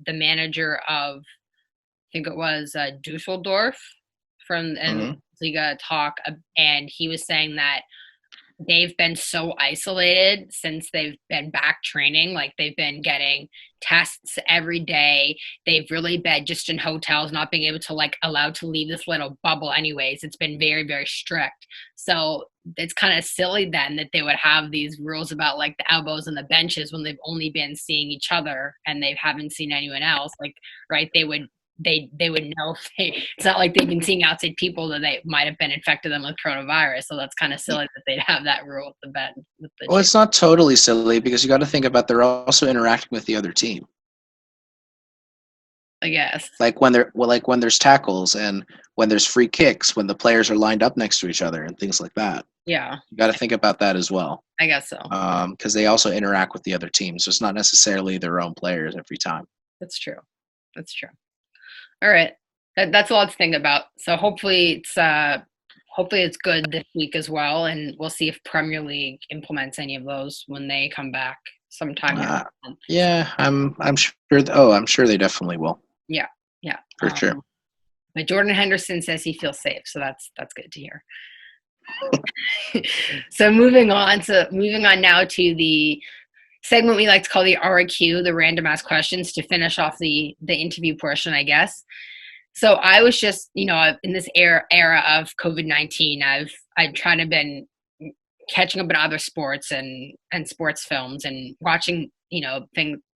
manager of, I think it was Dusseldorf from Liga talk, and he was saying that they've been so isolated since they've been back training. Like they've been getting tests every day. They've really been just in hotels, not being able to allowed to leave this little bubble anyways. It's been very, very strict. So it's kind of silly then that they would have these rules about like the elbows and the benches when they've only been seeing each other and they haven't seen anyone else. Right. They would know it's not like they've been seeing outside people that they might have been infected them with coronavirus. So that's kind of silly that they'd have that rule with the bed. Well, it's not totally silly because you got to think about they're also interacting with the other team. I guess. Like when there's tackles and when there's free kicks, when the players are lined up next to each other and things like that. Yeah. You got to think about that as well. I guess so. Because they also interact with the other team. So it's not necessarily their own players every time. That's true. All right, that's a lot to think about. So hopefully it's good this week as well, and we'll see if Premier League implements any of those when they come back sometime. Yeah, I'm sure. I'm sure they definitely will. Yeah, for sure. But Jordan Henderson says he feels safe, so that's good to hear. So moving on now to the segment we like to call the RQ, the random ask questions, to finish off the interview portion, I guess. So I was just, in this era of COVID-19, I've tried to been catching up in other sports and sports films and watching,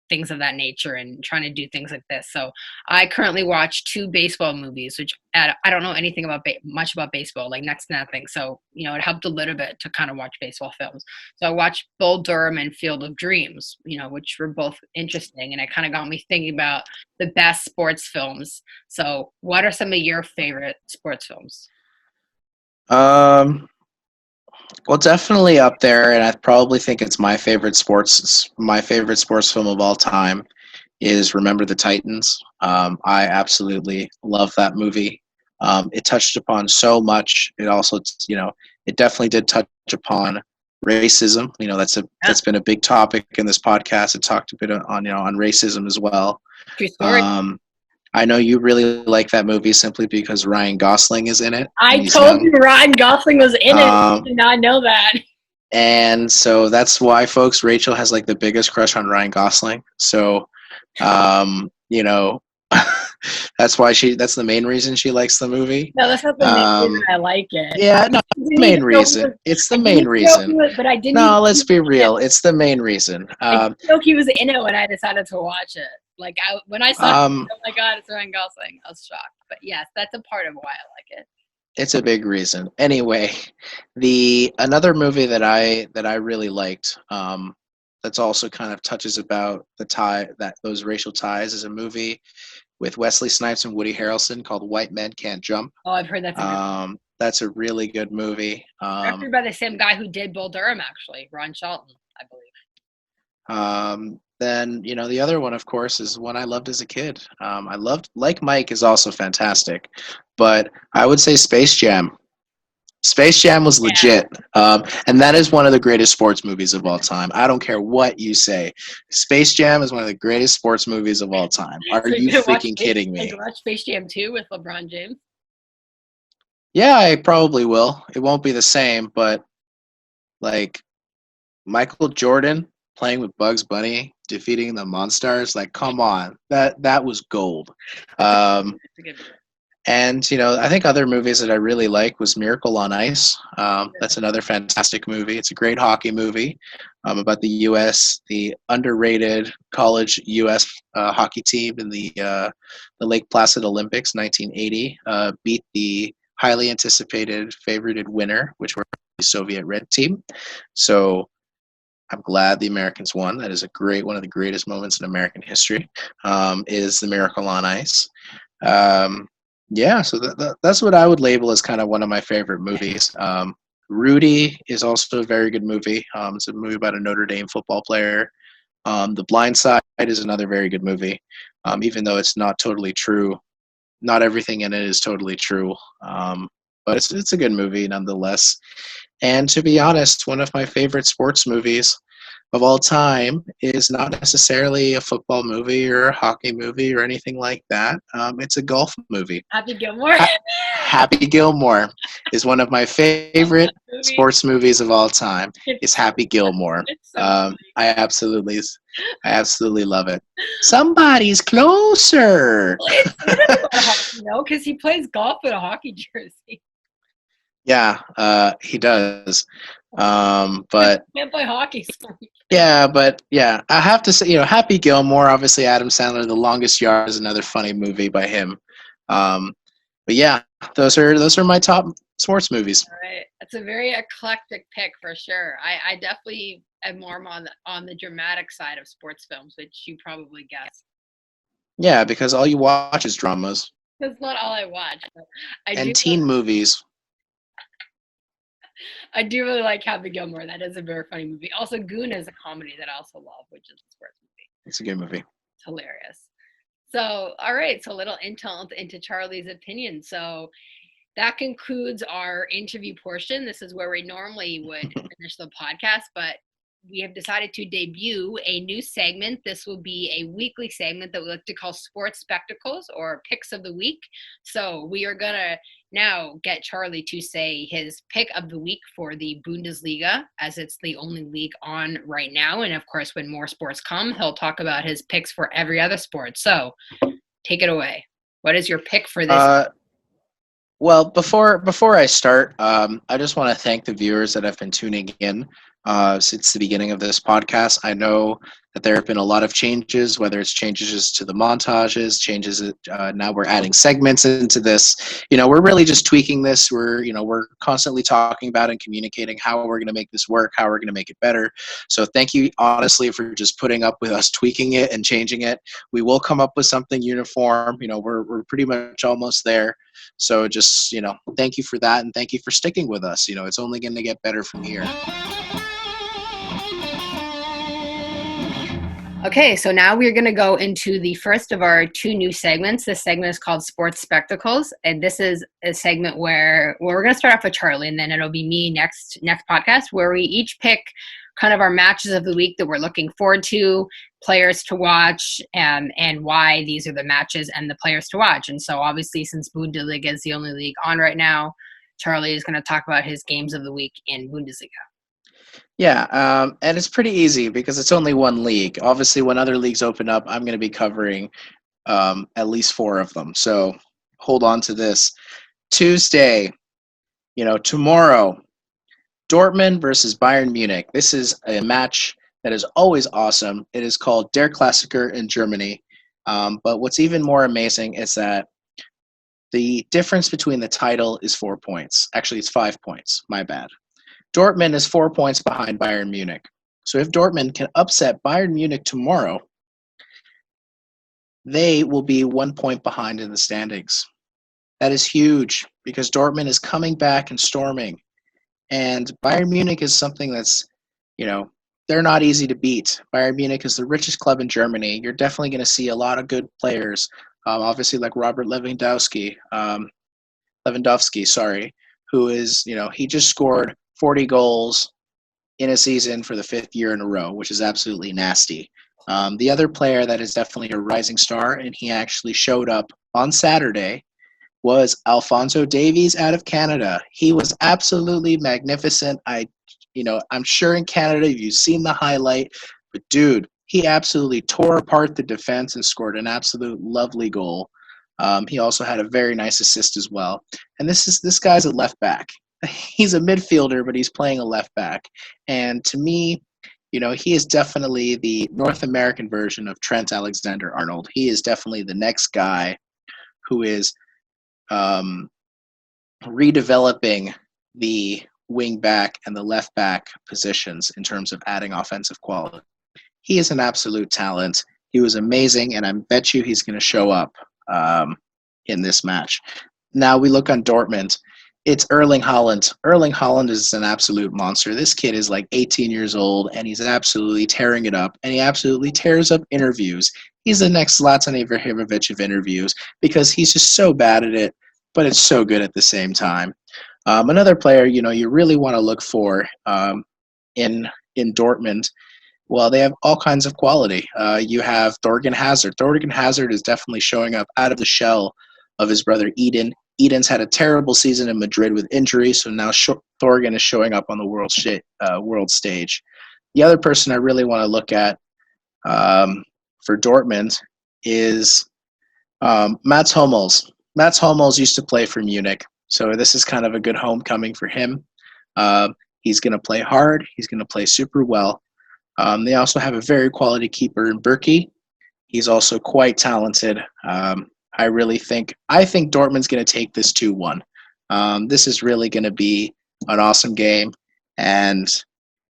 things of that nature and trying to do things like this. So I currently watch 2 baseball movies, which I don't know anything about much about baseball, like next to nothing. So, it helped a little bit to kind of watch baseball films. So I watched Bull Durham and Field of Dreams, which were both interesting. And it kind of got me thinking about the best sports films. So what are some of your favorite sports films? Um, well, definitely up there, and I probably think it's my favorite sports film of all time is Remember the Titans. I absolutely love that movie. It touched upon so much. It also, it definitely did touch upon racism. That's been a big topic in this podcast. It talked a bit on racism as well. True story. I know you really like that movie simply because Ryan Gosling is in it. I told you Ryan Gosling was in it. I did not know that. And so that's why, folks, Rachel has like the biggest crush on Ryan Gosling. So, that's the main reason she likes the movie. No, that's not the main reason I like it. Yeah, no, it's the main reason. It's the main reason. But I didn't. No, let's be real. It's the main reason. I didn't know he was in it when I decided to watch it. Like when I saw it, oh my God, it's Ryan Gosling. I was shocked. But yes, that's a part of why I like it. It's a big reason. Anyway, another movie that I really liked, that's also kind of touches about those racial ties, is a movie with Wesley Snipes and Woody Harrelson called White Men Can't Jump. Oh, I've heard that's a really good movie. Directed by the same guy who did Bull Durham, actually, Ron Shelton, I believe. Then the other one, of course, is one I loved as a kid. I loved Like Mike is also fantastic, but I would say Space Jam. Space Jam was legit, and that is one of the greatest sports movies of all time. I don't care what you say. Space Jam is one of the greatest sports movies of all time. Are you freaking kidding me? Did you watch Space Jam 2 with LeBron James? Yeah, I probably will. It won't be the same, but like Michael Jordan playing with Bugs Bunny, defeating the Monstars, like, come on, that was gold. And I think other movies that I really like was Miracle on Ice. That's another fantastic movie. It's a great hockey movie about the underrated college U.S. Hockey team in the Lake Placid Olympics, 1980, beat the highly anticipated favorited winner, which were the Soviet Red Team. So I'm glad the Americans won. That is one of the greatest moments in American history, is the Miracle on Ice. So that's what I would label as kind of one of my favorite movies. Rudy is also a very good movie. It's a movie about a Notre Dame football player. The Blind Side is another very good movie, even though it's not totally true. Not everything in it is totally true, but it's a good movie nonetheless. And to be honest, one of my favorite sports movies of all time is not necessarily a football movie or a hockey movie or anything like that. It's a golf movie. Happy Gilmore. Happy Gilmore is one of my favorite sports movies of all time. Is Happy Gilmore. I absolutely love it. Somebody's closer. No, because he plays golf with a hockey jersey. Yeah, he does. But can't play hockey. Yeah, but yeah, I have to say, Happy Gilmore, obviously Adam Sandler, The Longest Yard is another funny movie by him. But yeah, those are my top sports movies. All right, that's a very eclectic pick for sure. I definitely am more on the dramatic side of sports films, which you probably guessed. Yeah, because all you watch is dramas. That's not all I watch. And teen movies. I do really like Happy Gilmore. That is a very funny movie. Also, Goon is a comedy that I also love, which is a sports movie. It's a good movie. It's hilarious. So, all right. So, a little intel into Charlie's opinion. So, that concludes our interview portion. This is where we normally would finish the podcast, but we have decided to debut a new segment. This will be a weekly segment that we like to call Sports Spectacles or Picks of the Week. So we are going to now get Charlie to say his pick of the week for the Bundesliga, as it's the only league on right now. And of course, when more sports come, he'll talk about his picks for every other sport. So take it away. What is your pick for this? Well, before I start, I just want to thank the viewers that have been tuning in since the beginning of this podcast. I know that there have been a lot of changes, whether it's changes to the montages, changes. Now we're adding segments into this. We're really just tweaking this. We're constantly talking about and communicating how we're going to make this work, how we're going to make it better. So thank you, honestly, for just putting up with us tweaking it and changing it. We will come up with something uniform. We're pretty much almost there. So just, thank you for that, and thank you for sticking with us. It's only going to get better from here. Okay, so now we're going to go into the first of our two new segments. This segment is called Sports Spectacles, and this is a segment where we're going to start off with Charlie, and then it'll be me next podcast, where we each pick kind of our matches of the week that we're looking forward to, players to watch, and why these are the matches and the players to watch. And so obviously, since Bundesliga is the only league on right now, Charlie is going to talk about his games of the week in Bundesliga. Yeah, and it's pretty easy because it's only one league. Obviously, when other leagues open up, I'm going to be covering at least 4 of them. So hold on to this. Tuesday, tomorrow, Dortmund versus Bayern Munich. This is a match that is always awesome. It is called Der Klassiker in Germany. But what's even more amazing is that the difference between the title is 4 points. Actually, it's 5 points. My bad. Dortmund is 4 points behind Bayern Munich. So if Dortmund can upset Bayern Munich tomorrow, they will be 1 point behind in the standings. That is huge because Dortmund is coming back and storming. And Bayern Munich is something that's, they're not easy to beat. Bayern Munich is the richest club in Germany. You're definitely going to see a lot of good players, obviously like Robert Lewandowski, who is, he just scored 40 goals in a season for the 5th year in a row, which is absolutely nasty. The other player that is definitely a rising star, and he actually showed up on Saturday, was Alphonso Davies out of Canada. He was absolutely magnificent. I'm sure in Canada you've seen the highlight, but dude, he absolutely tore apart the defense and scored an absolute lovely goal. He also had a very nice assist as well. And this guy's a left back. He's a midfielder, but he's playing a left back. And to me, he is definitely the North American version of Trent Alexander-Arnold. He is definitely the next guy who is redeveloping the wing back and the left back positions in terms of adding offensive quality. He is an absolute talent. He was amazing, and I bet you he's going to show up in this match. Now we look on Dortmund. It's Erling Haaland. Erling Haaland is an absolute monster. This kid is like 18 years old, and he's absolutely tearing it up, and he absolutely tears up interviews. He's the next Zlatan Ibrahimovic of interviews because he's just so bad at it, but it's so good at the same time. Another player, you really want to look for in Dortmund. Well, they have all kinds of quality. You have Thorgan Hazard. Thorgan Hazard is definitely showing up out of the shell of his brother Eden. Eden's had a terrible season in Madrid with injury, so now Thorgan is showing up on the world stage. The other person I really want to look at for Dortmund is Mats Hummels. Mats Hummels used to play for Munich, so this is kind of a good homecoming for him. He's going to play hard. He's going to play super well. They also have a very quality keeper in Berkey. He's also quite talented. I think Dortmund's going to take this 2-1. This is really going to be an awesome game, and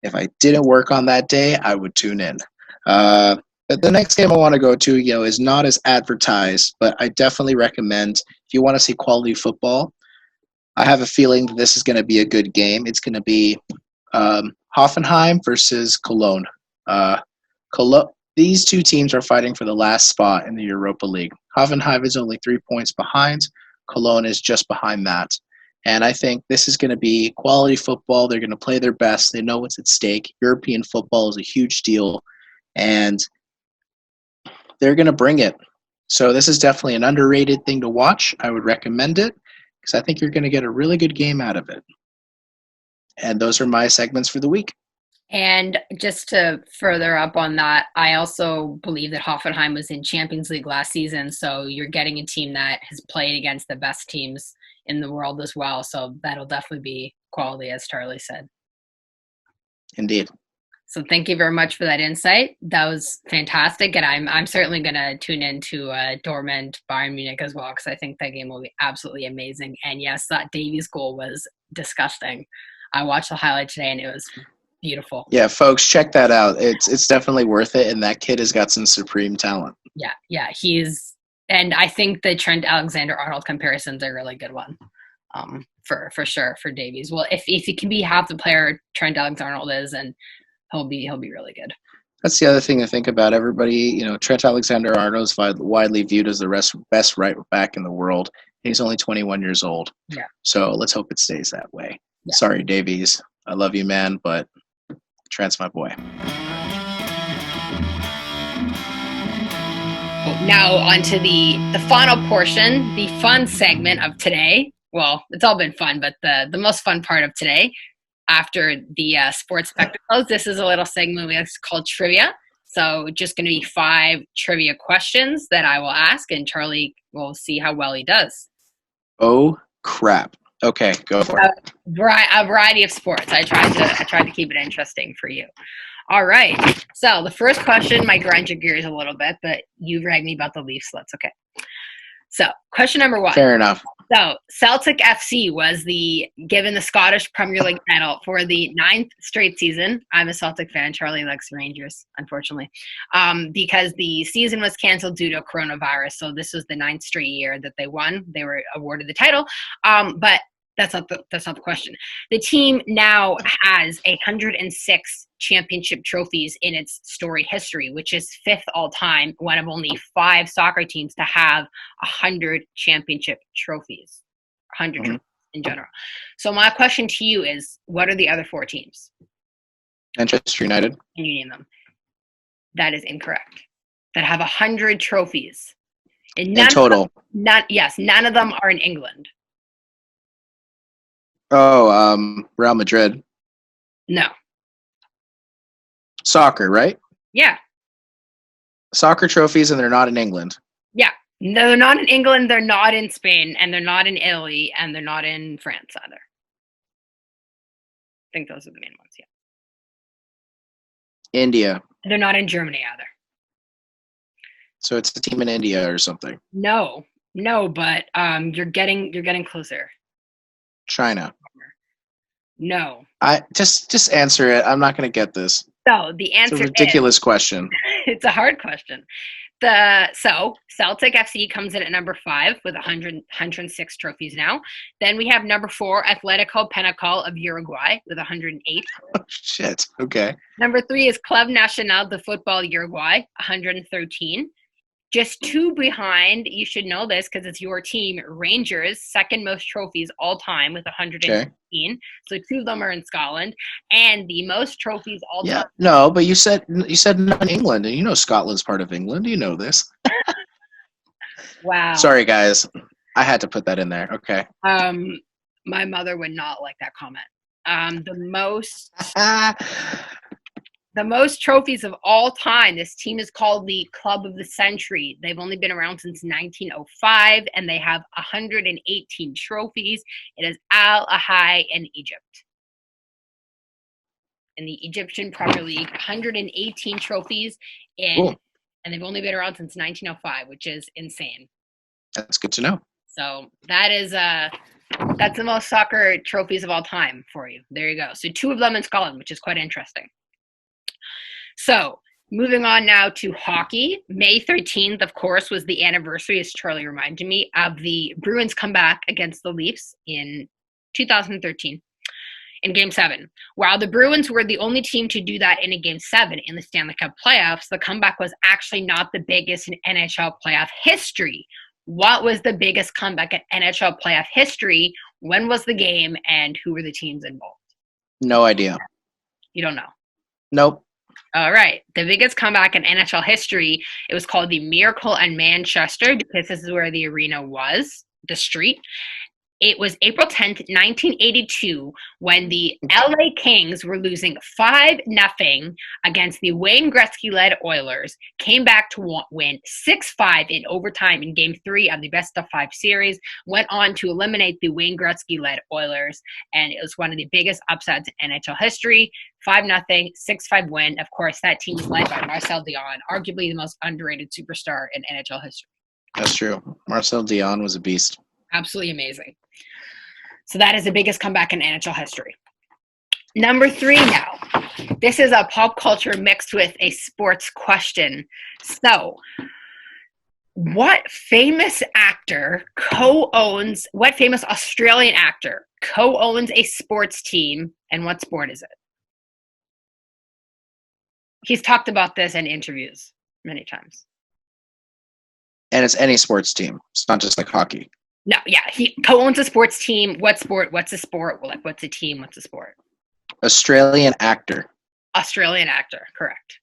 if I didn't work on that day, I would tune in. But the next game I want to go to, is not as advertised, but I definitely recommend if you want to see quality football. I have a feeling that this is going to be a good game. It's going to be Hoffenheim versus Cologne. These two teams are fighting for the last spot in the Europa League. Hoffenheim is only 3 points behind. Cologne is just behind that. And I think this is going to be quality football. They're going to play their best. They know what's at stake. European football is a huge deal, and they're going to bring it. So this is definitely an underrated thing to watch. I would recommend it because I think you're going to get a really good game out of it. And those are my segments for the week. And just to further up on that, I also believe that Hoffenheim was in Champions League last season, so you're getting a team that has played against the best teams in the world as well. So that'll definitely be quality, as Charlie said. Indeed. So thank you very much for that insight. That was fantastic, and I'm certainly going to tune into Dortmund Bayern Munich as well because I think that game will be absolutely amazing. And yes, that Davies goal was disgusting. I watched the highlight today, and it was beautiful. Yeah, folks, check that out. It's definitely worth it, and that kid has got some supreme talent. Yeah, and I think the Trent Alexander-Arnold comparison's a really good one, for sure for Davies. Well, if he can be half the player Trent Alexander-Arnold is, and he'll be really good. That's the other thing to think about. Everybody, Trent Alexander-Arnold is widely viewed as the best right back in the world. He's only 21 years old. Yeah. So let's hope it stays that way. Yeah. Sorry, Davies. I love you, man, but Trent's my boy. Now on to the final portion, the fun segment of today. Well, it's all been fun, but the most fun part of today, after the sports spectacles, this is a little segment we have called trivia. So just going to be 5 trivia questions that I will ask, and Charlie will see how well he does. Oh, crap. Okay, go for it. A variety of sports. I tried to keep it interesting for you. All right. So the first question might grind your gears a little bit, but you ragged me about the Leafs, so that's okay. So question number 1. Fair enough. So Celtic FC was given the Scottish Premier League title for the 9th straight season. I'm a Celtic fan. Charlie likes Rangers, unfortunately, because the season was canceled due to coronavirus. So this was the 9th straight year that they won. They were awarded the title, but that's not the question. The team now has 106 championship trophies in its storied history, which is 5th all time, one of only 5 soccer teams to have 100 championship trophies, 100 trophies in general. So my question to you is, what are the other 4 teams? Manchester United. Can you name them? That is incorrect. That have 100 trophies. And in total? None of them are in England. Oh, Real Madrid. No. Soccer, right? Yeah. Soccer trophies, and they're not in England. Yeah. No, they're not in England, they're not in Spain, and they're not in Italy, and they're not in France either. I think those are the main ones, yeah. India. They're not in Germany either. So it's a team in India or something. No, but you're getting closer. China. No. I just answer it. I'm not going to get this. So the answer is... It's a ridiculous question. It's a hard question. So Celtic FC comes in at number 5 with 106 trophies now. Then we have number 4, Atletico Penacol of Uruguay with 108. Oh, shit. Okay. Number 3 is Club Nacional de Football Uruguay, 113. Just 2 behind, you should know this because it's your team, Rangers, second most trophies all time with 115. Okay. So 2 of them are in Scotland. And the most trophies all time. No, but you said not in England, and Scotland's part of England. You know this. Wow. Sorry, guys. I had to put that in there. Okay. My mother would not like that comment. The most trophies of all time. This team is called the Club of the Century. They've only been around since 1905, and they have 118 trophies. It is Al Ahly in Egypt. In the Egyptian Premier League, 118 trophies, and they've only been around since 1905, which is insane. That's good to know. So that's the most soccer trophies of all time for you. There you go. So 2 of them in Scotland, which is quite interesting. So, moving on now to hockey. May 13th, of course, was the anniversary, as Charlie reminded me, of the Bruins' comeback against the Leafs in 2013 in Game 7. While the Bruins were the only team to do that in a Game 7 in the Stanley Cup playoffs, the comeback was actually not the biggest in NHL playoff history. What was the biggest comeback in NHL playoff history When was the game, and who were the teams involved? No idea. You don't know. Nope. All right. The biggest comeback in NHL history, it was called the Miracle in Manchester because this is where the arena was, the street. It was April 10th, 1982, when the LA Kings were losing 5-0 against the Wayne Gretzky-led Oilers, came back to win 6-5 in overtime in Game 3 of the best-of-5 series, went on to eliminate the Wayne Gretzky-led Oilers, and it was one of the biggest upsets in NHL history. 5-0, 6-5 win. Of course, that team was led by Marcel Dionne, arguably the most underrated superstar in NHL history. That's true. Marcel Dionne was a beast. Absolutely amazing. So that is the biggest comeback in NHL history. Number 3 now. This is a pop culture mixed with a sports question. So, what famous Australian actor co-owns a sports team, and what sport is it? He's talked about this in interviews many times. And it's any sports team. It's not just like hockey. No, yeah, he co-owns a sports team. What sport? What's a sport? Like, what's a team? What's a sport? Australian actor. Australian actor, correct.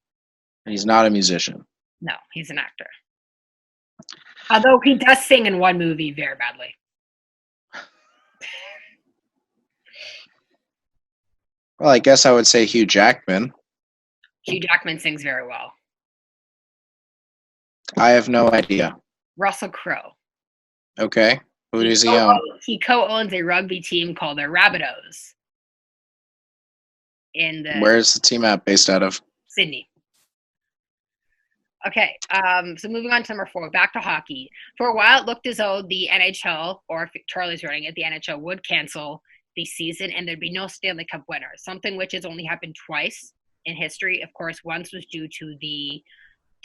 And he's not a musician. No, he's an actor. Although he does sing in one movie very badly. Well, I guess I would say Hugh Jackman. Hugh Jackman sings very well. I have no idea. Russell Crowe. Okay. Who does he own? He co-owns a rugby team called the Rabbitohs. Where's the team based out of? Sydney. Okay, so moving on to number 4, back to hockey. For a while, it looked as though the NHL, or if Charlie's running it, the NHL would cancel the season and there'd be no Stanley Cup winner, something which has only happened twice in history. Of course, once was due to the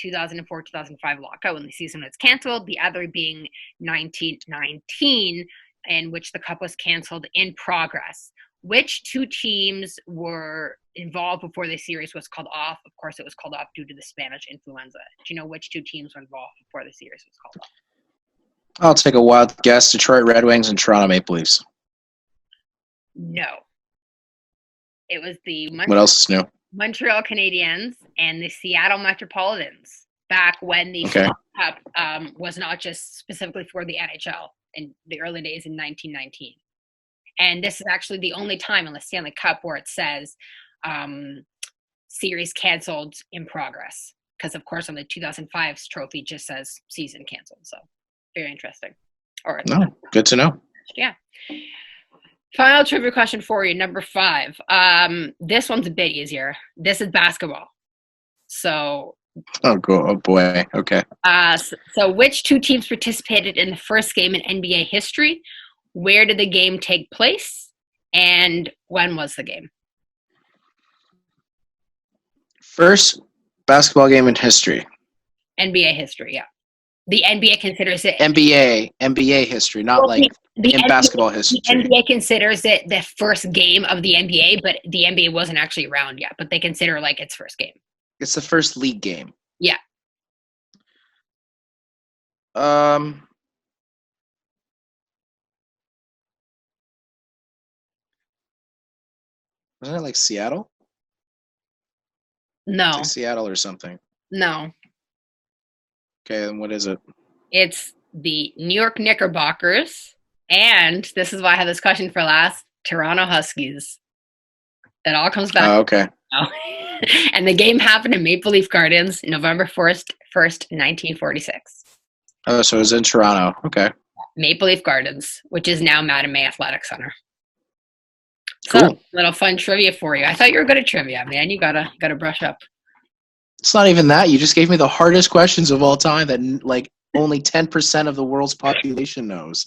2004-2005 lockout when the season was canceled, the other being 1919, in which the Cup was canceled in progress. Which 2 teams were involved before the series was called off? Of course, it was called off due to the Spanish influenza. Do you know which 2 teams were involved before the series was called off? I'll take a wild guess. Detroit Red Wings and Toronto Maple Leafs. No. It was the What else is new? Montreal Canadiens and the Seattle Metropolitans back when the Cup was not just specifically for the NHL in the early days in 1919. And this is actually the only time in the Stanley Cup where it says series canceled in progress. Because, of course, on the 2005's trophy, it just says season canceled. So, very interesting. Good to know. Yeah. Final trivia question for you, number 5. This one's a bit easier. This is basketball. So. Oh boy. Okay. So which 2 teams participated in the first game in NBA history? Where did the game take place? And when was the game? First basketball game in history. NBA history, yeah. The NBA considers it NBA history, not basketball history. The NBA considers it the first game of the NBA, but the NBA wasn't actually around yet. But they consider its first game. It's the first league game. Yeah. Wasn't it Seattle? No. It's Seattle or something. No. Okay, then what is it? It's the New York Knickerbockers, and this is why I have this question for last, Toronto Huskies. It all comes back. Oh, okay. And the game happened in Maple Leaf Gardens, November 1st, 1946. Oh, so it was in Toronto. Okay. Maple Leaf Gardens, which is now Madame May Athletic Center. Cool. So, little fun trivia for you. I thought you were good at trivia, man. You gotta brush up. It's not even that. You just gave me the hardest questions of all time that only 10% of the world's population knows.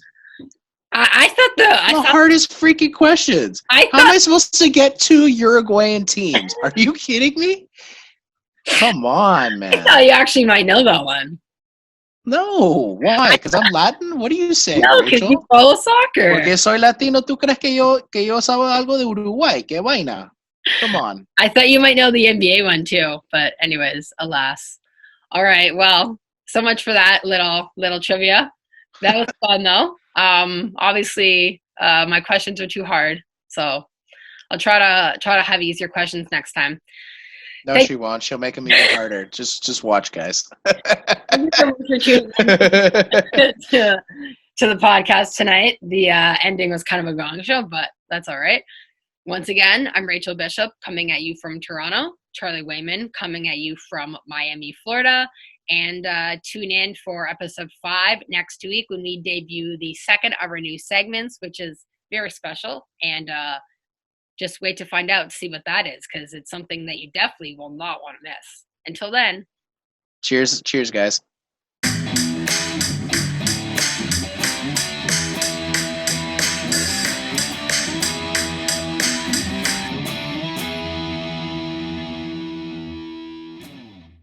I thought the hardest freaking questions. How am I supposed to get 2 Uruguayan teams? Are you kidding me? Come on, man. I thought you actually might know that one. No, why? Because I'm Latin? What do you say? No, because you follow soccer. Porque soy Latino, ¿tú crees que yo sabo algo de Uruguay? ¿Qué vaina? Come on. I thought you might know the NBA one too, but anyways, alas. All right, well, so much for that little trivia. That was fun though. Obviously, My questions are too hard, so I'll try to have easier questions next time. No, Thank she won't. She'll make them even harder. Just watch, guys. you so much for tuning in to the podcast tonight. The ending was kind of a gong show, but that's all right. Once again, I'm Rachel Bishop coming at you from Toronto. Charlie Wayman coming at you from Miami, Florida. And tune in for episode 5 next week when we debut the second of our new segments, which is very special. And just wait to find out, see what that is, because it's something that you definitely will not want to miss. Until then. Cheers, guys.